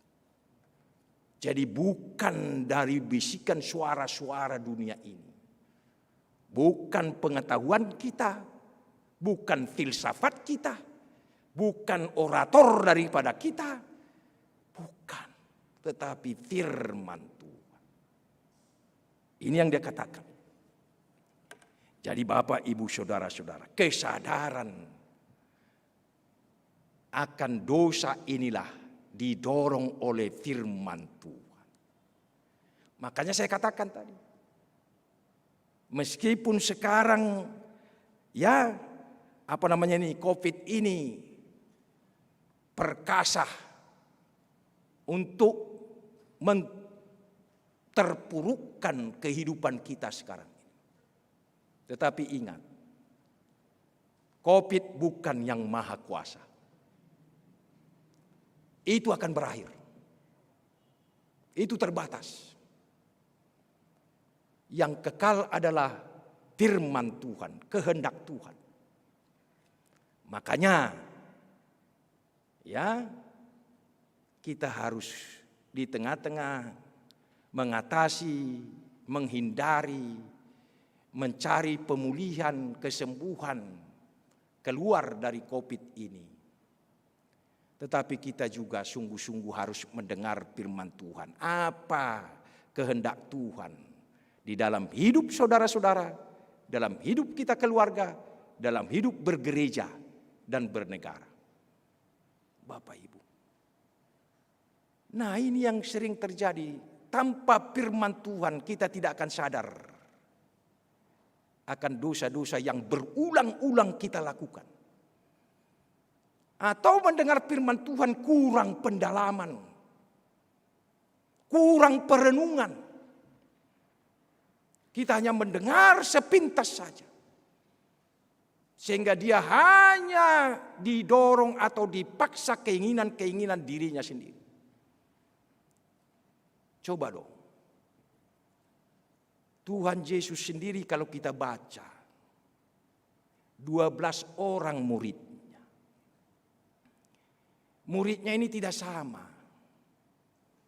Jadi bukan dari bisikan suara-suara dunia ini, bukan pengetahuan kita, bukan filsafat kita, bukan orator daripada kita, bukan, tetapi firman Tuhan. Ini yang dia katakan. Jadi Bapak, Ibu, Saudara-saudara, kesadaran akan dosa inilah didorong oleh firman Tuhan. Makanya saya katakan tadi, meskipun sekarang COVID ini perkasa untuk terpurukkan kehidupan kita sekarang ini. Tetapi ingat, COVID bukan yang maha kuasa. Itu akan berakhir. Itu terbatas. Yang kekal adalah firman Tuhan, kehendak Tuhan. Makanya kita harus di tengah-tengah mengatasi, menghindari, mencari pemulihan, kesembuhan keluar dari COVID ini. Tetapi kita juga sungguh-sungguh harus mendengar firman Tuhan. Apa kehendak Tuhan di dalam hidup saudara-saudara, dalam hidup kita keluarga, dalam hidup bergereja dan bernegara. Bapak Ibu, Nah, ini yang sering terjadi. Tanpa firman Tuhan kita tidak akan sadar akan dosa-dosa yang berulang-ulang kita lakukan. Atau mendengar firman Tuhan kurang pendalaman, kurang perenungan. Kita hanya mendengar sepintas saja. Sehingga dia hanya didorong atau dipaksa keinginan-keinginan dirinya sendiri. Coba dong. Tuhan Yesus sendiri kalau kita baca. 12 orang muridnya. Muridnya ini tidak sama.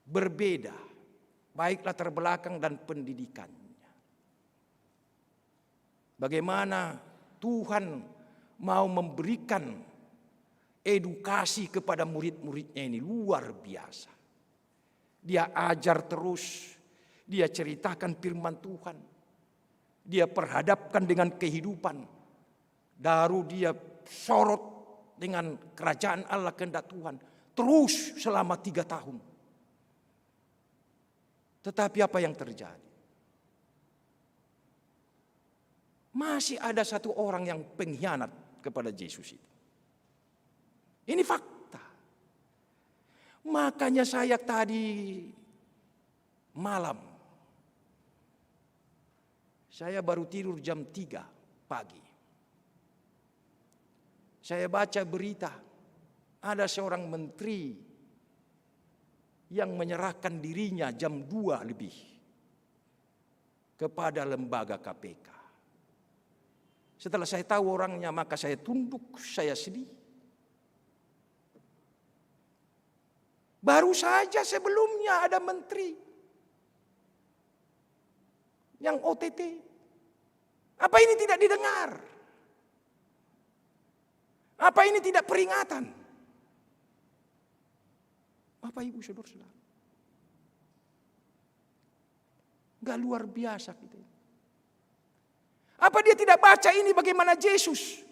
Berbeda. Baik latar belakang dan pendidikannya. Bagaimana Tuhan mau memberikan edukasi kepada murid-muridnya ini luar biasa. Dia ajar terus, dia ceritakan firman Tuhan. Dia perhadapkan dengan kehidupan. Baru dia sorot dengan kerajaan Allah kehendak Tuhan. Terus selama 3 tahun. Tetapi apa yang terjadi? Masih ada satu orang yang pengkhianat kepada Yesus itu. Ini fakta. Makanya saya tadi malam, saya baru tidur jam 3 pagi. Saya baca berita, ada seorang menteri yang menyerahkan dirinya jam 2 lebih kepada lembaga KPK. Setelah saya tahu orangnya, maka saya tunduk, saya sedih. Baru saja sebelumnya ada menteri yang OTT. Apa ini tidak didengar? Apa ini tidak peringatan? Bapak Ibu Saudara-saudara. Enggak luar biasa kita ini. Apa dia tidak baca ini bagaimana Yesus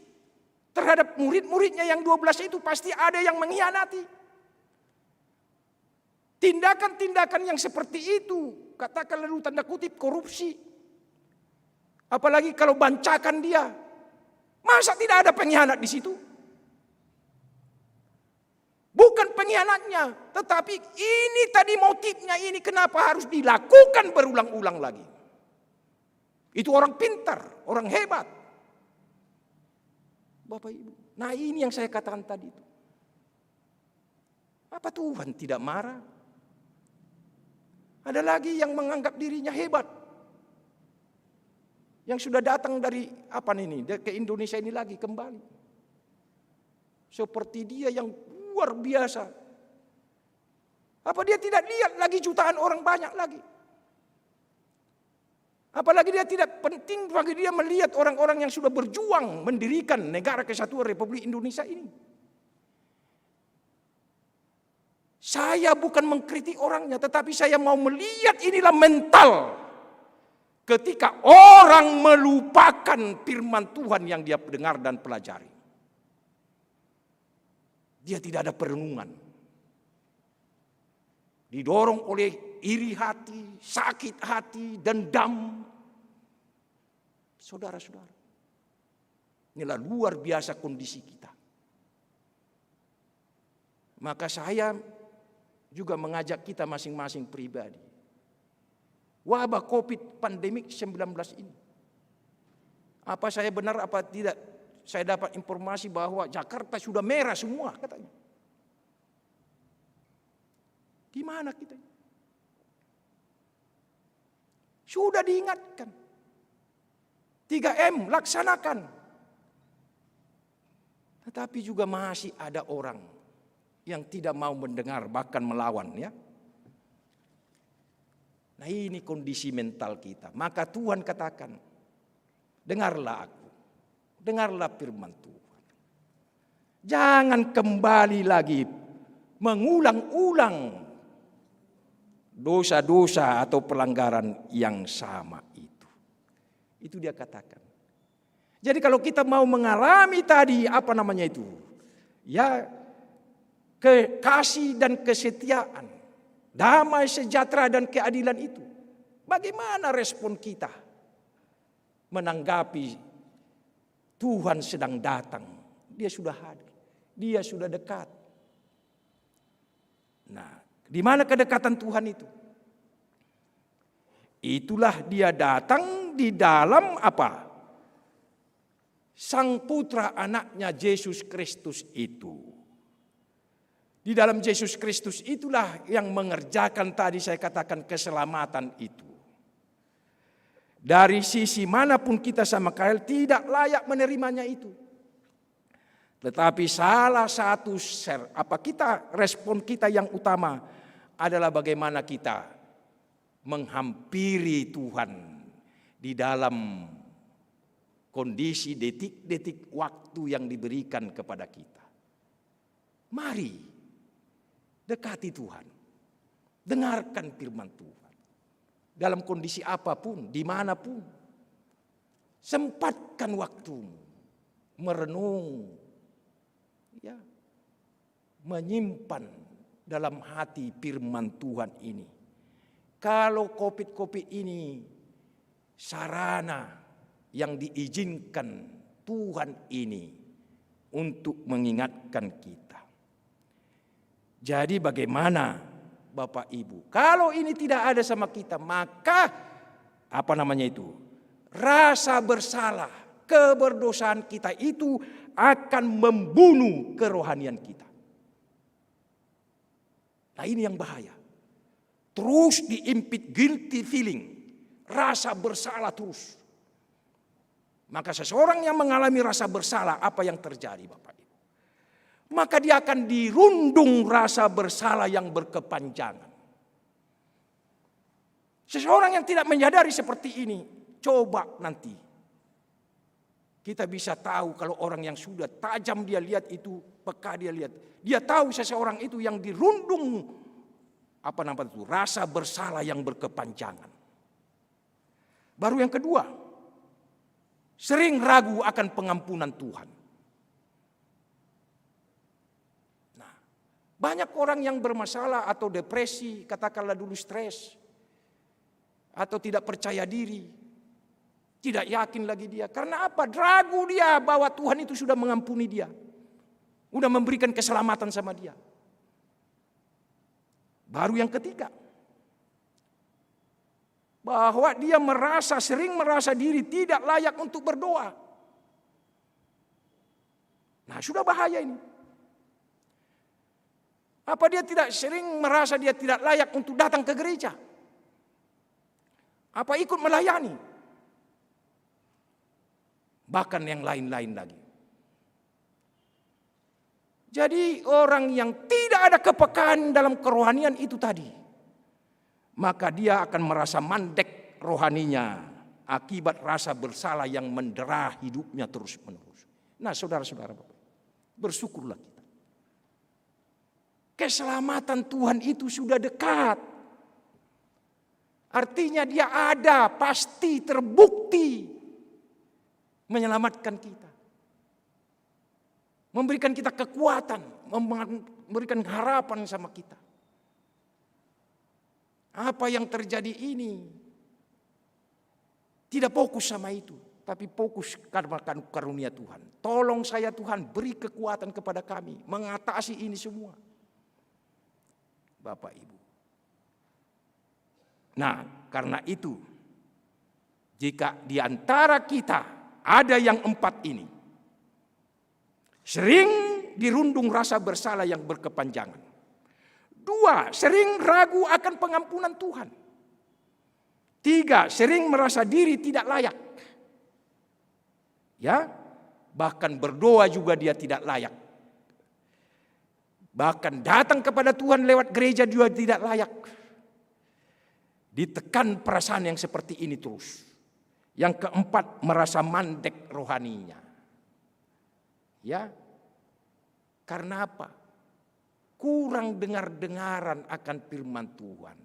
terhadap murid-muridnya yang 12 itu pasti ada yang mengkhianati. Tindakan-tindakan yang seperti itu, katakan lalu tanda kutip korupsi. Apalagi kalau bancakan dia. Masa tidak ada pengkhianat di situ? Bukan pengkhianatnya, tetapi ini tadi motifnya ini kenapa harus dilakukan berulang-ulang lagi. Itu orang pintar, orang hebat. Bapak Ibu. Nah ini yang saya katakan tadi itu. Apa Tuhan tidak marah? Ada lagi yang menganggap dirinya hebat. Yang sudah datang dari ke Indonesia ini lagi kembali. Seperti dia yang luar biasa. Apa dia tidak lihat lagi jutaan orang banyak lagi? Apalagi dia tidak penting bagi dia melihat orang-orang yang sudah berjuang mendirikan negara kesatuan Republik Indonesia ini. Saya bukan mengkritik orangnya, tetapi saya mau melihat inilah mental. Ketika orang melupakan firman Tuhan yang dia dengar dan pelajari. Dia tidak ada perenungan. Didorong oleh iri hati, sakit hati, dendam. Saudara-saudara. Inilah luar biasa kondisi kita. Maka saya juga mengajak kita masing-masing pribadi. Wabah COVID pandemik 19 ini. Apa saya benar apa tidak? Saya dapat informasi bahwa Jakarta sudah merah semua katanya. Gimana kita? Sudah diingatkan. 3M laksanakan. Tetapi juga masih ada orang yang tidak mau mendengar bahkan melawan ya. Nah ini kondisi mental kita. Maka Tuhan katakan, dengarlah aku. Dengarlah firman Tuhan. Jangan kembali lagi mengulang-ulang dosa-dosa atau pelanggaran yang sama itu. Itu dia katakan. Jadi kalau kita mau mengalami tadi ya kekasih dan kesetiaan damai, sejahtera, dan keadilan itu. Bagaimana respon kita menanggapi Tuhan sedang datang? Dia sudah hadir, dia sudah dekat. Nah, di mana kedekatan Tuhan itu? Itulah dia datang di dalam apa? Sang Putra anaknya Yesus Kristus itu. Di dalam Yesus Kristus itulah yang mengerjakan tadi saya katakan keselamatan itu. Dari sisi manapun kita sama Kael tidak layak menerimanya itu. Tetapi salah satu respon kita yang utama adalah bagaimana kita menghampiri Tuhan di dalam kondisi detik-detik waktu yang diberikan kepada kita. Mari dekati Tuhan, dengarkan firman Tuhan. Dalam kondisi apapun, dimanapun, sempatkan waktumu merenung, ya, menyimpan dalam hati firman Tuhan ini. Kalau COVID ini sarana yang diizinkan Tuhan ini untuk mengingatkan kita. Jadi bagaimana Bapak Ibu? Kalau ini tidak ada sama kita, maka rasa bersalah, keberdosaan kita itu akan membunuh kerohanian kita. Nah, ini yang bahaya. Terus diimpit guilty feeling, rasa bersalah terus. Maka seseorang yang mengalami rasa bersalah, apa yang terjadi Bapak Ibu? Maka dia akan dirundung rasa bersalah yang berkepanjangan. Seseorang yang tidak menyadari seperti ini, coba nanti kita bisa tahu kalau orang yang sudah tajam dia lihat itu, peka dia lihat. Dia tahu seseorang itu yang dirundung rasa bersalah yang berkepanjangan. Baru yang kedua, sering ragu akan pengampunan Tuhan. Nah, banyak orang yang bermasalah atau depresi, katakanlah dulu stres, atau tidak percaya diri, tidak yakin lagi dia. Karena apa? Ragu dia bahwa Tuhan itu sudah mengampuni dia, sudah memberikan keselamatan sama dia. Baru yang ketiga, bahwa dia sering merasa diri tidak layak untuk berdoa. Nah, sudah bahaya ini. Apa dia sering merasa dia tidak layak untuk datang ke gereja? Apa ikut melayani? Bahkan yang lain-lain lagi. Jadi orang yang tidak ada kepekaan dalam kerohanian itu tadi, maka dia akan merasa mandek rohaninya akibat rasa bersalah yang mendera hidupnya terus-menerus. Nah, saudara-saudara, bersyukurlah kita. Keselamatan Tuhan itu sudah dekat. Artinya dia ada, pasti terbukti menyelamatkan kita. Memberikan kita kekuatan, memberikan harapan sama kita. Apa yang terjadi ini tidak fokus sama itu, tapi fokus karena karunia Tuhan. Tolong saya Tuhan, beri kekuatan kepada kami mengatasi ini semua. Bapak Ibu. Nah, karena itu jika di antara kita ada yang 4 ini, sering dirundung rasa bersalah yang berkepanjangan. 2, sering ragu akan pengampunan Tuhan. 3, sering merasa diri tidak layak. Ya, bahkan berdoa juga dia tidak layak. Bahkan datang kepada Tuhan lewat gereja juga tidak layak. Ditekan perasaan yang seperti ini terus. Yang keempat, merasa mandek rohaninya. Ya, karena apa? Kurang dengar-dengaran akan firman Tuhan.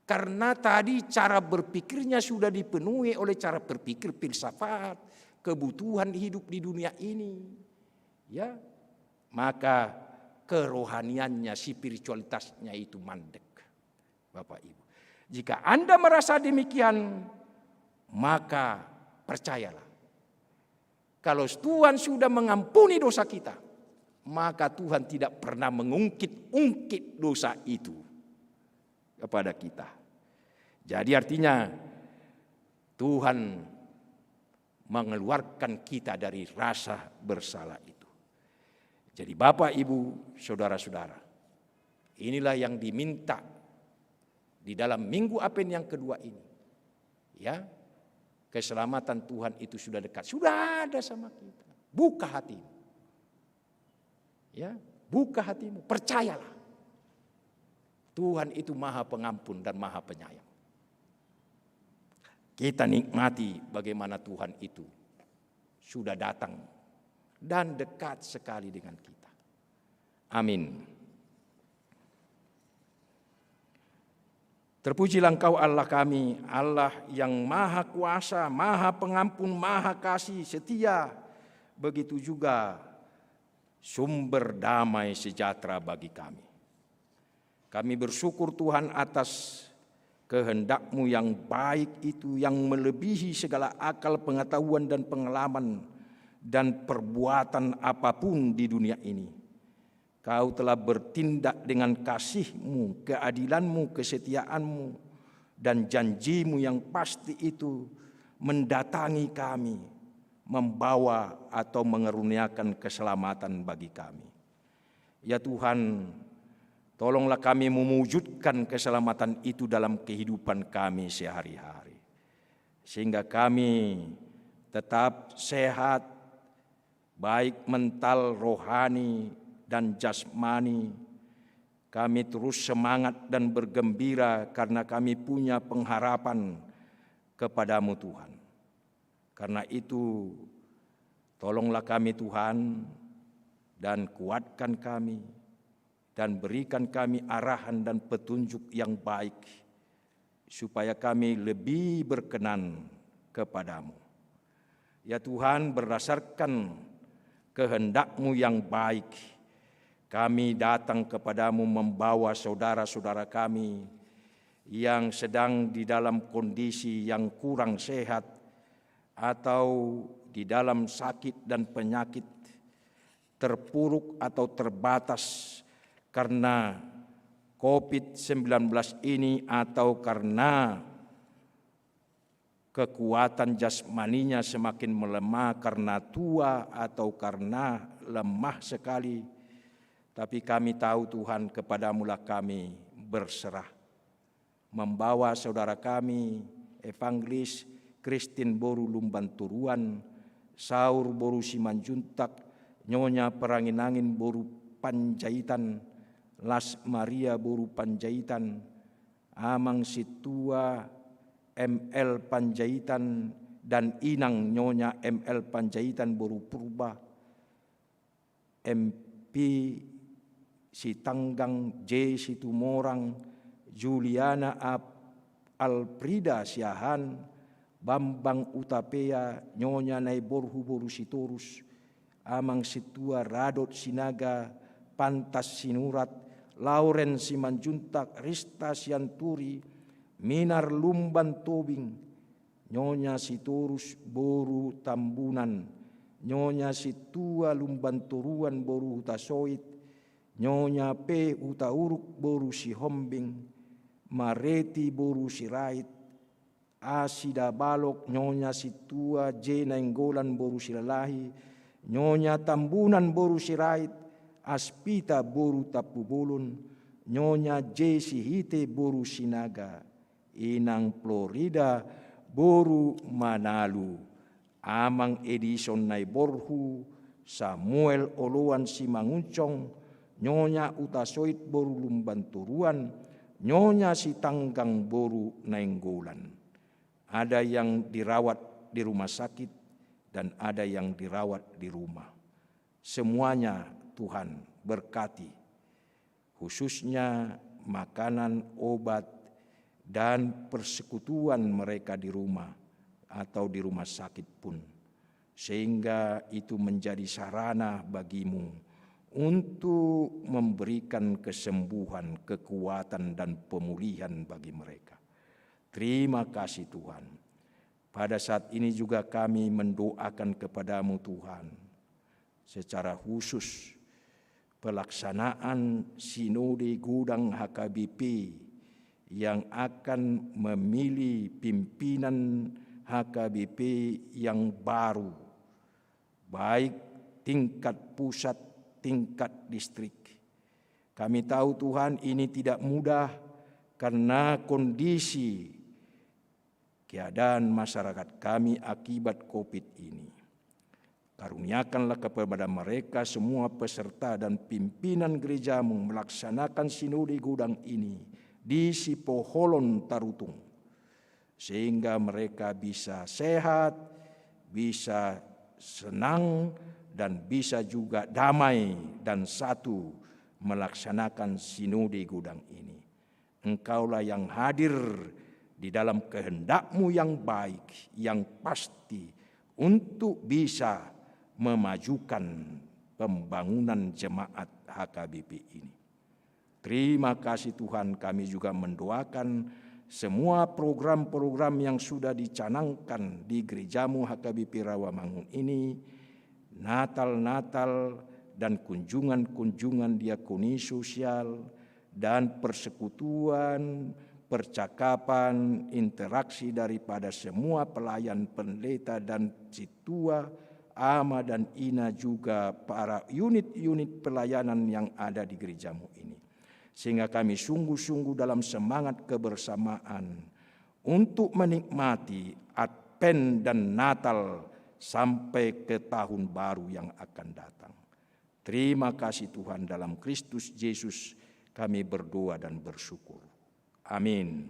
Karena tadi cara berpikirnya sudah dipenuhi oleh cara berpikir filsafat, kebutuhan hidup di dunia ini. Ya, maka kerohaniannya, spiritualitasnya itu mandek. Bapak Ibu. Jika Anda merasa demikian, maka percayalah. Kalau Tuhan sudah mengampuni dosa kita, maka Tuhan tidak pernah mengungkit-ungkit dosa itu kepada kita. Jadi artinya Tuhan mengeluarkan kita dari rasa bersalah itu. Jadi Bapak, Ibu, Saudara-saudara, inilah yang diminta di dalam Minggu Advent yang kedua ini. Ya, keselamatan Tuhan itu sudah dekat, sudah ada sama kita. Buka hatimu. Ya, buka hatimu, percayalah. Tuhan itu Maha Pengampun dan Maha Penyayang. Kita nikmati bagaimana Tuhan itu sudah datang dan dekat sekali dengan kita. Amin. Terpujilah Engkau Allah kami, Allah yang Maha Kuasa, Maha Pengampun, Maha Kasih, setia. Begitu juga sumber damai sejahtera bagi kami. Kami bersyukur Tuhan atas kehendak-Mu yang baik itu, yang melebihi segala akal, pengetahuan dan pengalaman dan perbuatan apapun di dunia ini. Kau telah bertindak dengan kasih-Mu, keadilan-Mu, kesetiaan-Mu, dan janji-Mu yang pasti itu mendatangi kami, membawa atau mengeruniakan keselamatan bagi kami. Ya Tuhan, tolonglah kami mewujudkan keselamatan itu dalam kehidupan kami sehari-hari. Sehingga kami tetap sehat, baik mental, rohani, dan jasmani. Kami terus semangat dan bergembira karena kami punya pengharapan kepada-Mu Tuhan. Karena itu, tolonglah kami Tuhan dan kuatkan kami, dan berikan kami arahan dan petunjuk yang baik, supaya kami lebih berkenan kepada-Mu. Ya Tuhan, berdasarkan kehendak-Mu yang baik, kami datang kepada-Mu membawa saudara-saudara kami yang sedang di dalam kondisi yang kurang sehat atau di dalam sakit dan penyakit, terpuruk atau terbatas karena COVID-19 ini, atau karena kekuatan jasmaninya semakin melemah karena tua atau karena lemah sekali. Tapi kami tahu Tuhan, kepada-Mu lah kami berserah. Membawa saudara kami, Evangelis Christine Boru Lumbanturuan, Saur Boru Simanjuntak, Nyonya Peranginangin Boru Panjaitan, Las Maria Boru Panjaitan, Amang Situa ML Panjaitan, dan Inang Nyonya ML Panjaitan Boru Purba, MP Sitanggang J Situmorang, Juliana Alprida Siahan, Bambang Utapea, Nyonya Naiborhu Boru Sitorus, Amang Situa Radot Sinaga, Pantas Sinurat, Lauren Simanjuntak, Rista Sianturi, Minar Lumban Tobing, Nyonya Sitorus Boru Tambunan, Nyonya Situa Lumban Turuan Boru Hutasoit, Nyonya P Utauruk Boru Sihombing, Mareti Boru Sirait, Asida Balok, Nyonya Situa J Nainggolan Boru Silalahi, Nyonya Tambunan Boru Sirait, Aspita Boru Tapubulun, Nyonya J Sihite Boru Sinaga, Inang Florida Boru Manalu, Amang Edison Naiborhu, Samuel Oloan Simanguncong, Nyonya Utasoit Boru Lumbanturuan, Nyonya Sitanggang Boru Nainggolan. Ada yang dirawat di rumah sakit dan ada yang dirawat di rumah. Semuanya Tuhan berkati, khususnya makanan, obat, dan persekutuan mereka di rumah atau di rumah sakit pun. Sehingga itu menjadi sarana bagimu untuk memberikan kesembuhan, kekuatan, dan pemulihan bagi mereka. Terima kasih Tuhan. Pada saat ini juga kami mendoakan kepadamu Tuhan, secara khusus pelaksanaan Sinode Gudang HKBP yang akan memilih pimpinan HKBP yang baru, baik tingkat pusat, tingkat distrik. Kami tahu Tuhan ini tidak mudah karena kondisi keadaan masyarakat kami akibat COVID ini. Karuniakanlah kepada mereka semua peserta dan pimpinan gerejamu melaksanakan Sinode Gudang ini di Sipoholon Tarutung, sehingga mereka bisa sehat, bisa senang, dan bisa juga damai dan satu melaksanakan Sinode Gudang ini. Engkaulah yang hadir di dalam kehendak-Mu yang baik, yang pasti untuk bisa memajukan pembangunan jemaat HKBP ini. Terima kasih Tuhan, kami juga mendoakan semua program-program yang sudah dicanangkan di gerejamu HKBP Rawamangun ini, Natal-Natal dan kunjungan-kunjungan diakoni sosial dan persekutuan, percakapan, interaksi daripada semua pelayan pendeta dan situa, ama dan ina juga para unit-unit pelayanan yang ada di gerejamu ini. Sehingga kami sungguh-sungguh dalam semangat kebersamaan untuk menikmati Advent dan Natal sampai ke tahun baru yang akan datang. Terima kasih Tuhan, dalam Kristus Yesus kami berdoa dan bersyukur. Amin.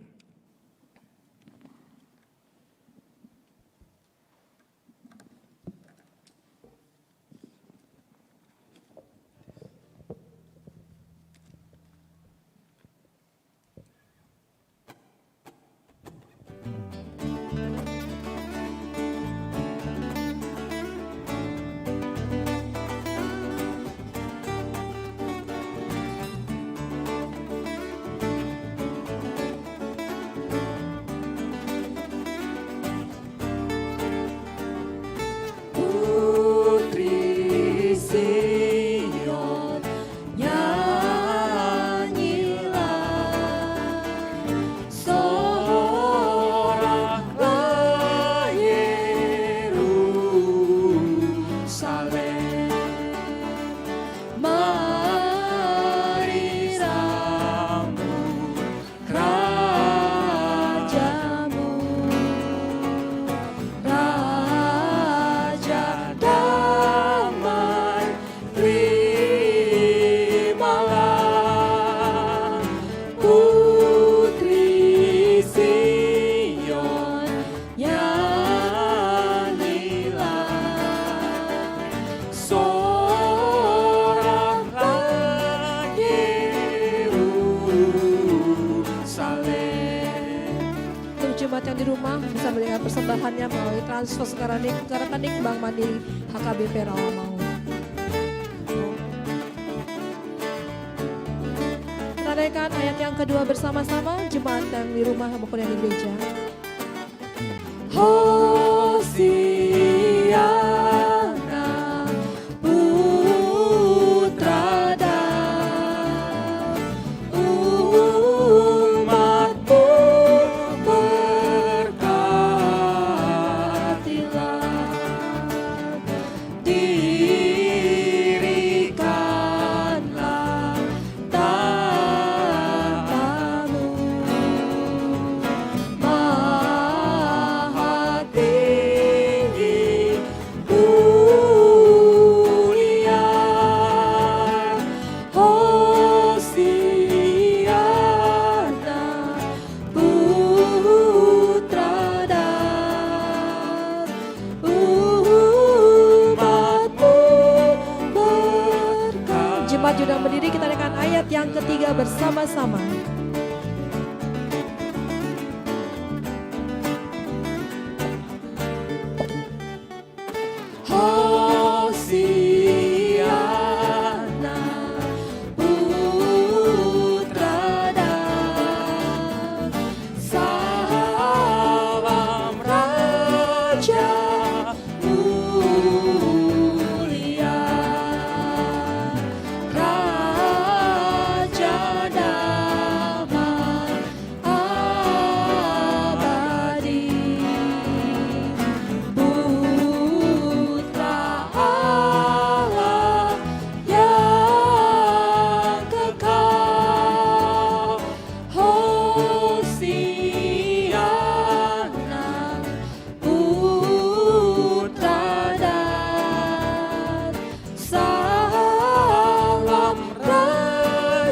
Persembahannya melalui transfer ke rekening Bank Mandiri HKBP Rawamangun. Menandakan ayat yang kedua bersama-sama, jemaat yang di rumah maupun yang di gereja. Hosiana putra dan umatmu dirikanlah tatamu maha tinggi mulia. Hosiana putra dan umatmu berkah. Jemaat sudah berdiri, kita dengarkan ayat yang ketiga bersama-sama. Hosiana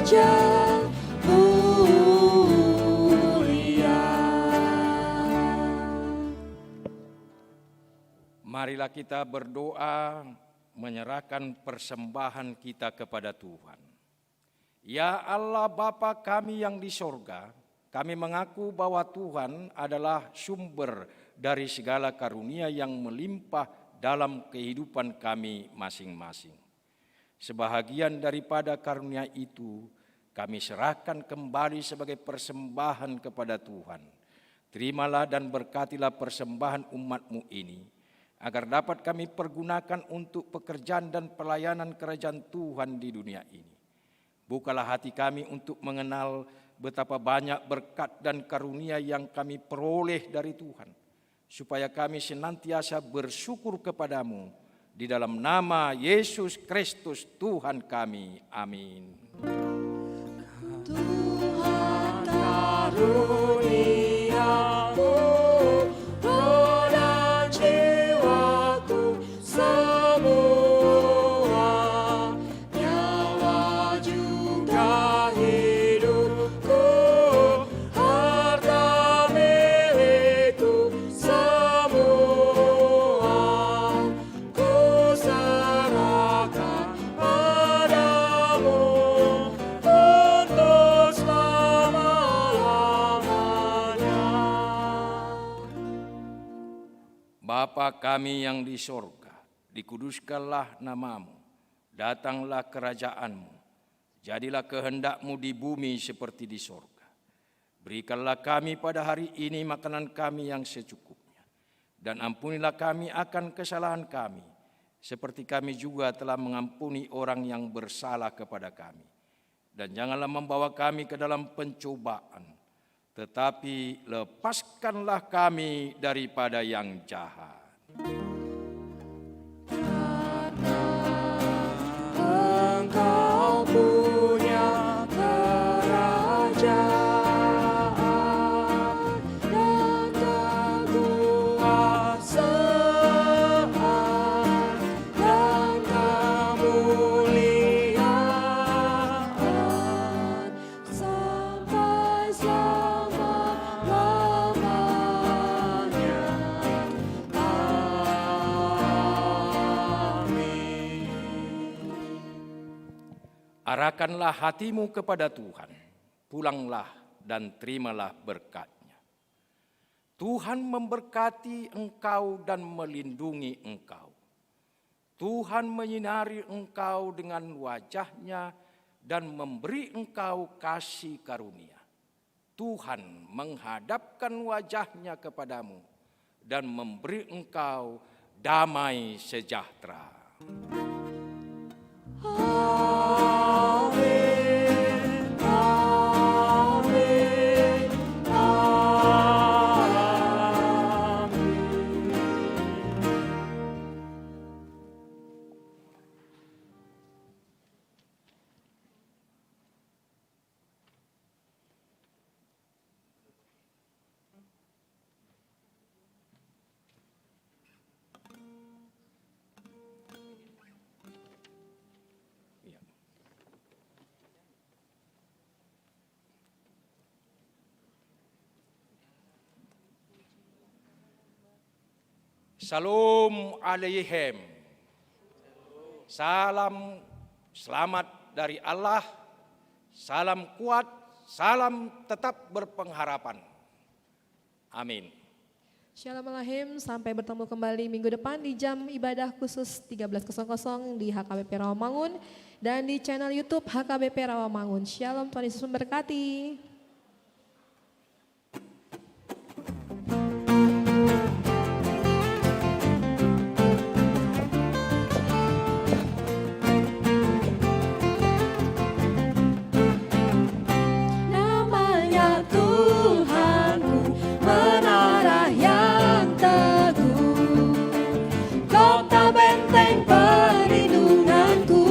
Raja mulia. Marilah kita berdoa menyerahkan persembahan kita kepada Tuhan. Ya Allah Bapa kami yang di sorga, kami mengaku bahwa Tuhan adalah sumber dari segala karunia yang melimpah dalam kehidupan kami masing-masing. Sebahagian daripada karunia itu kami serahkan kembali sebagai persembahan kepada Tuhan. Terimalah dan berkatilah persembahan umat-Mu ini, agar dapat kami pergunakan untuk pekerjaan dan pelayanan kerajaan Tuhan di dunia ini. Bukalah hati kami untuk mengenal betapa banyak berkat dan karunia yang kami peroleh dari Tuhan, supaya kami senantiasa bersyukur kepadamu. Di dalam nama Yesus Kristus Tuhan kami. Amin. Tuhan karuniamu, roh dan jiwaku semua, nyawa juga hidupku, harta milikku semua, ku serahkan padamu untuk selama-lamanya. Bapa kami yang di sorga, dikuduskanlah namamu, datanglah kerajaanmu, jadilah kehendak-Mu di bumi seperti di sorga. Berikanlah kami pada hari ini makanan kami yang secukupnya, dan ampunilah kami akan kesalahan kami, seperti kami juga telah mengampuni orang yang bersalah kepada kami. Dan janganlah membawa kami ke dalam pencobaan, tetapi lepaskanlah kami daripada yang jahat. Engkau punya kerajaan dan kekuasaan dan kemuliaan sampai selama-lamanya. Amin. Arahkanlah hatimu kepada Tuhan, pulanglah dan terimalah berkat-Nya. Tuhan memberkati engkau dan melindungi engkau. Tuhan menyinari engkau dengan wajah-Nya dan memberi engkau kasih karunia. Tuhan menghadapkan wajah-Nya kepadamu dan memberi engkau damai sejahtera. Amin, amin, amin. Iya. Shalom Aleichem. Salam selamat dari Allah. Salam kuat, salam tetap berpengharapan. Amin. Shalom Alahim, sampai bertemu kembali minggu depan di jam ibadah khusus 13.00 di HKBP Rawamangun dan di channel YouTube HKBP Rawamangun. Shalom, Tuhan Yesus memberkati. Namanya Tuhanku, menara yang teguh, kota benteng perlindunganku,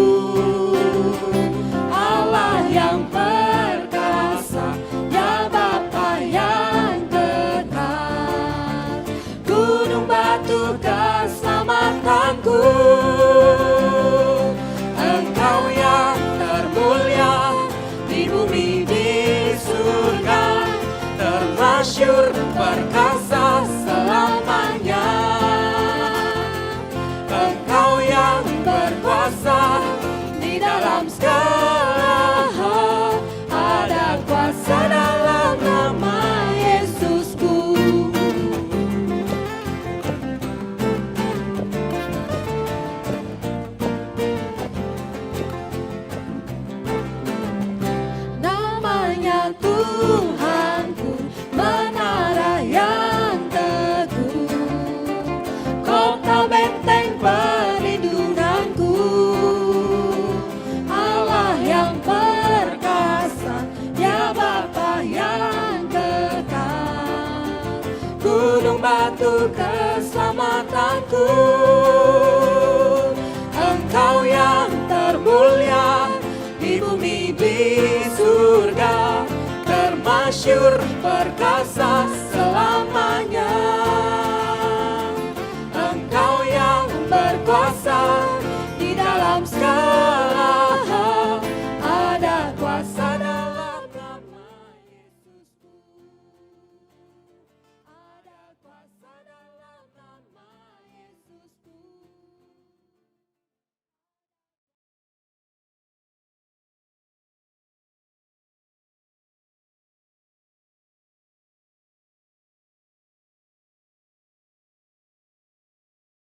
Allah yang perkasa, termasyur, perkasa selamanya. Engkau yang berkuasa di dalam segala hal, ada kuasa dalam nama Yesusku. Namanya Tuhanku, menara yang teguh, kota benteng perlindunganku, Allah yang perkasa, ya Bapa yang kekal, gunung batu keselamatanku. Engkau yang termulia di bumi di surga, termasyur perkasa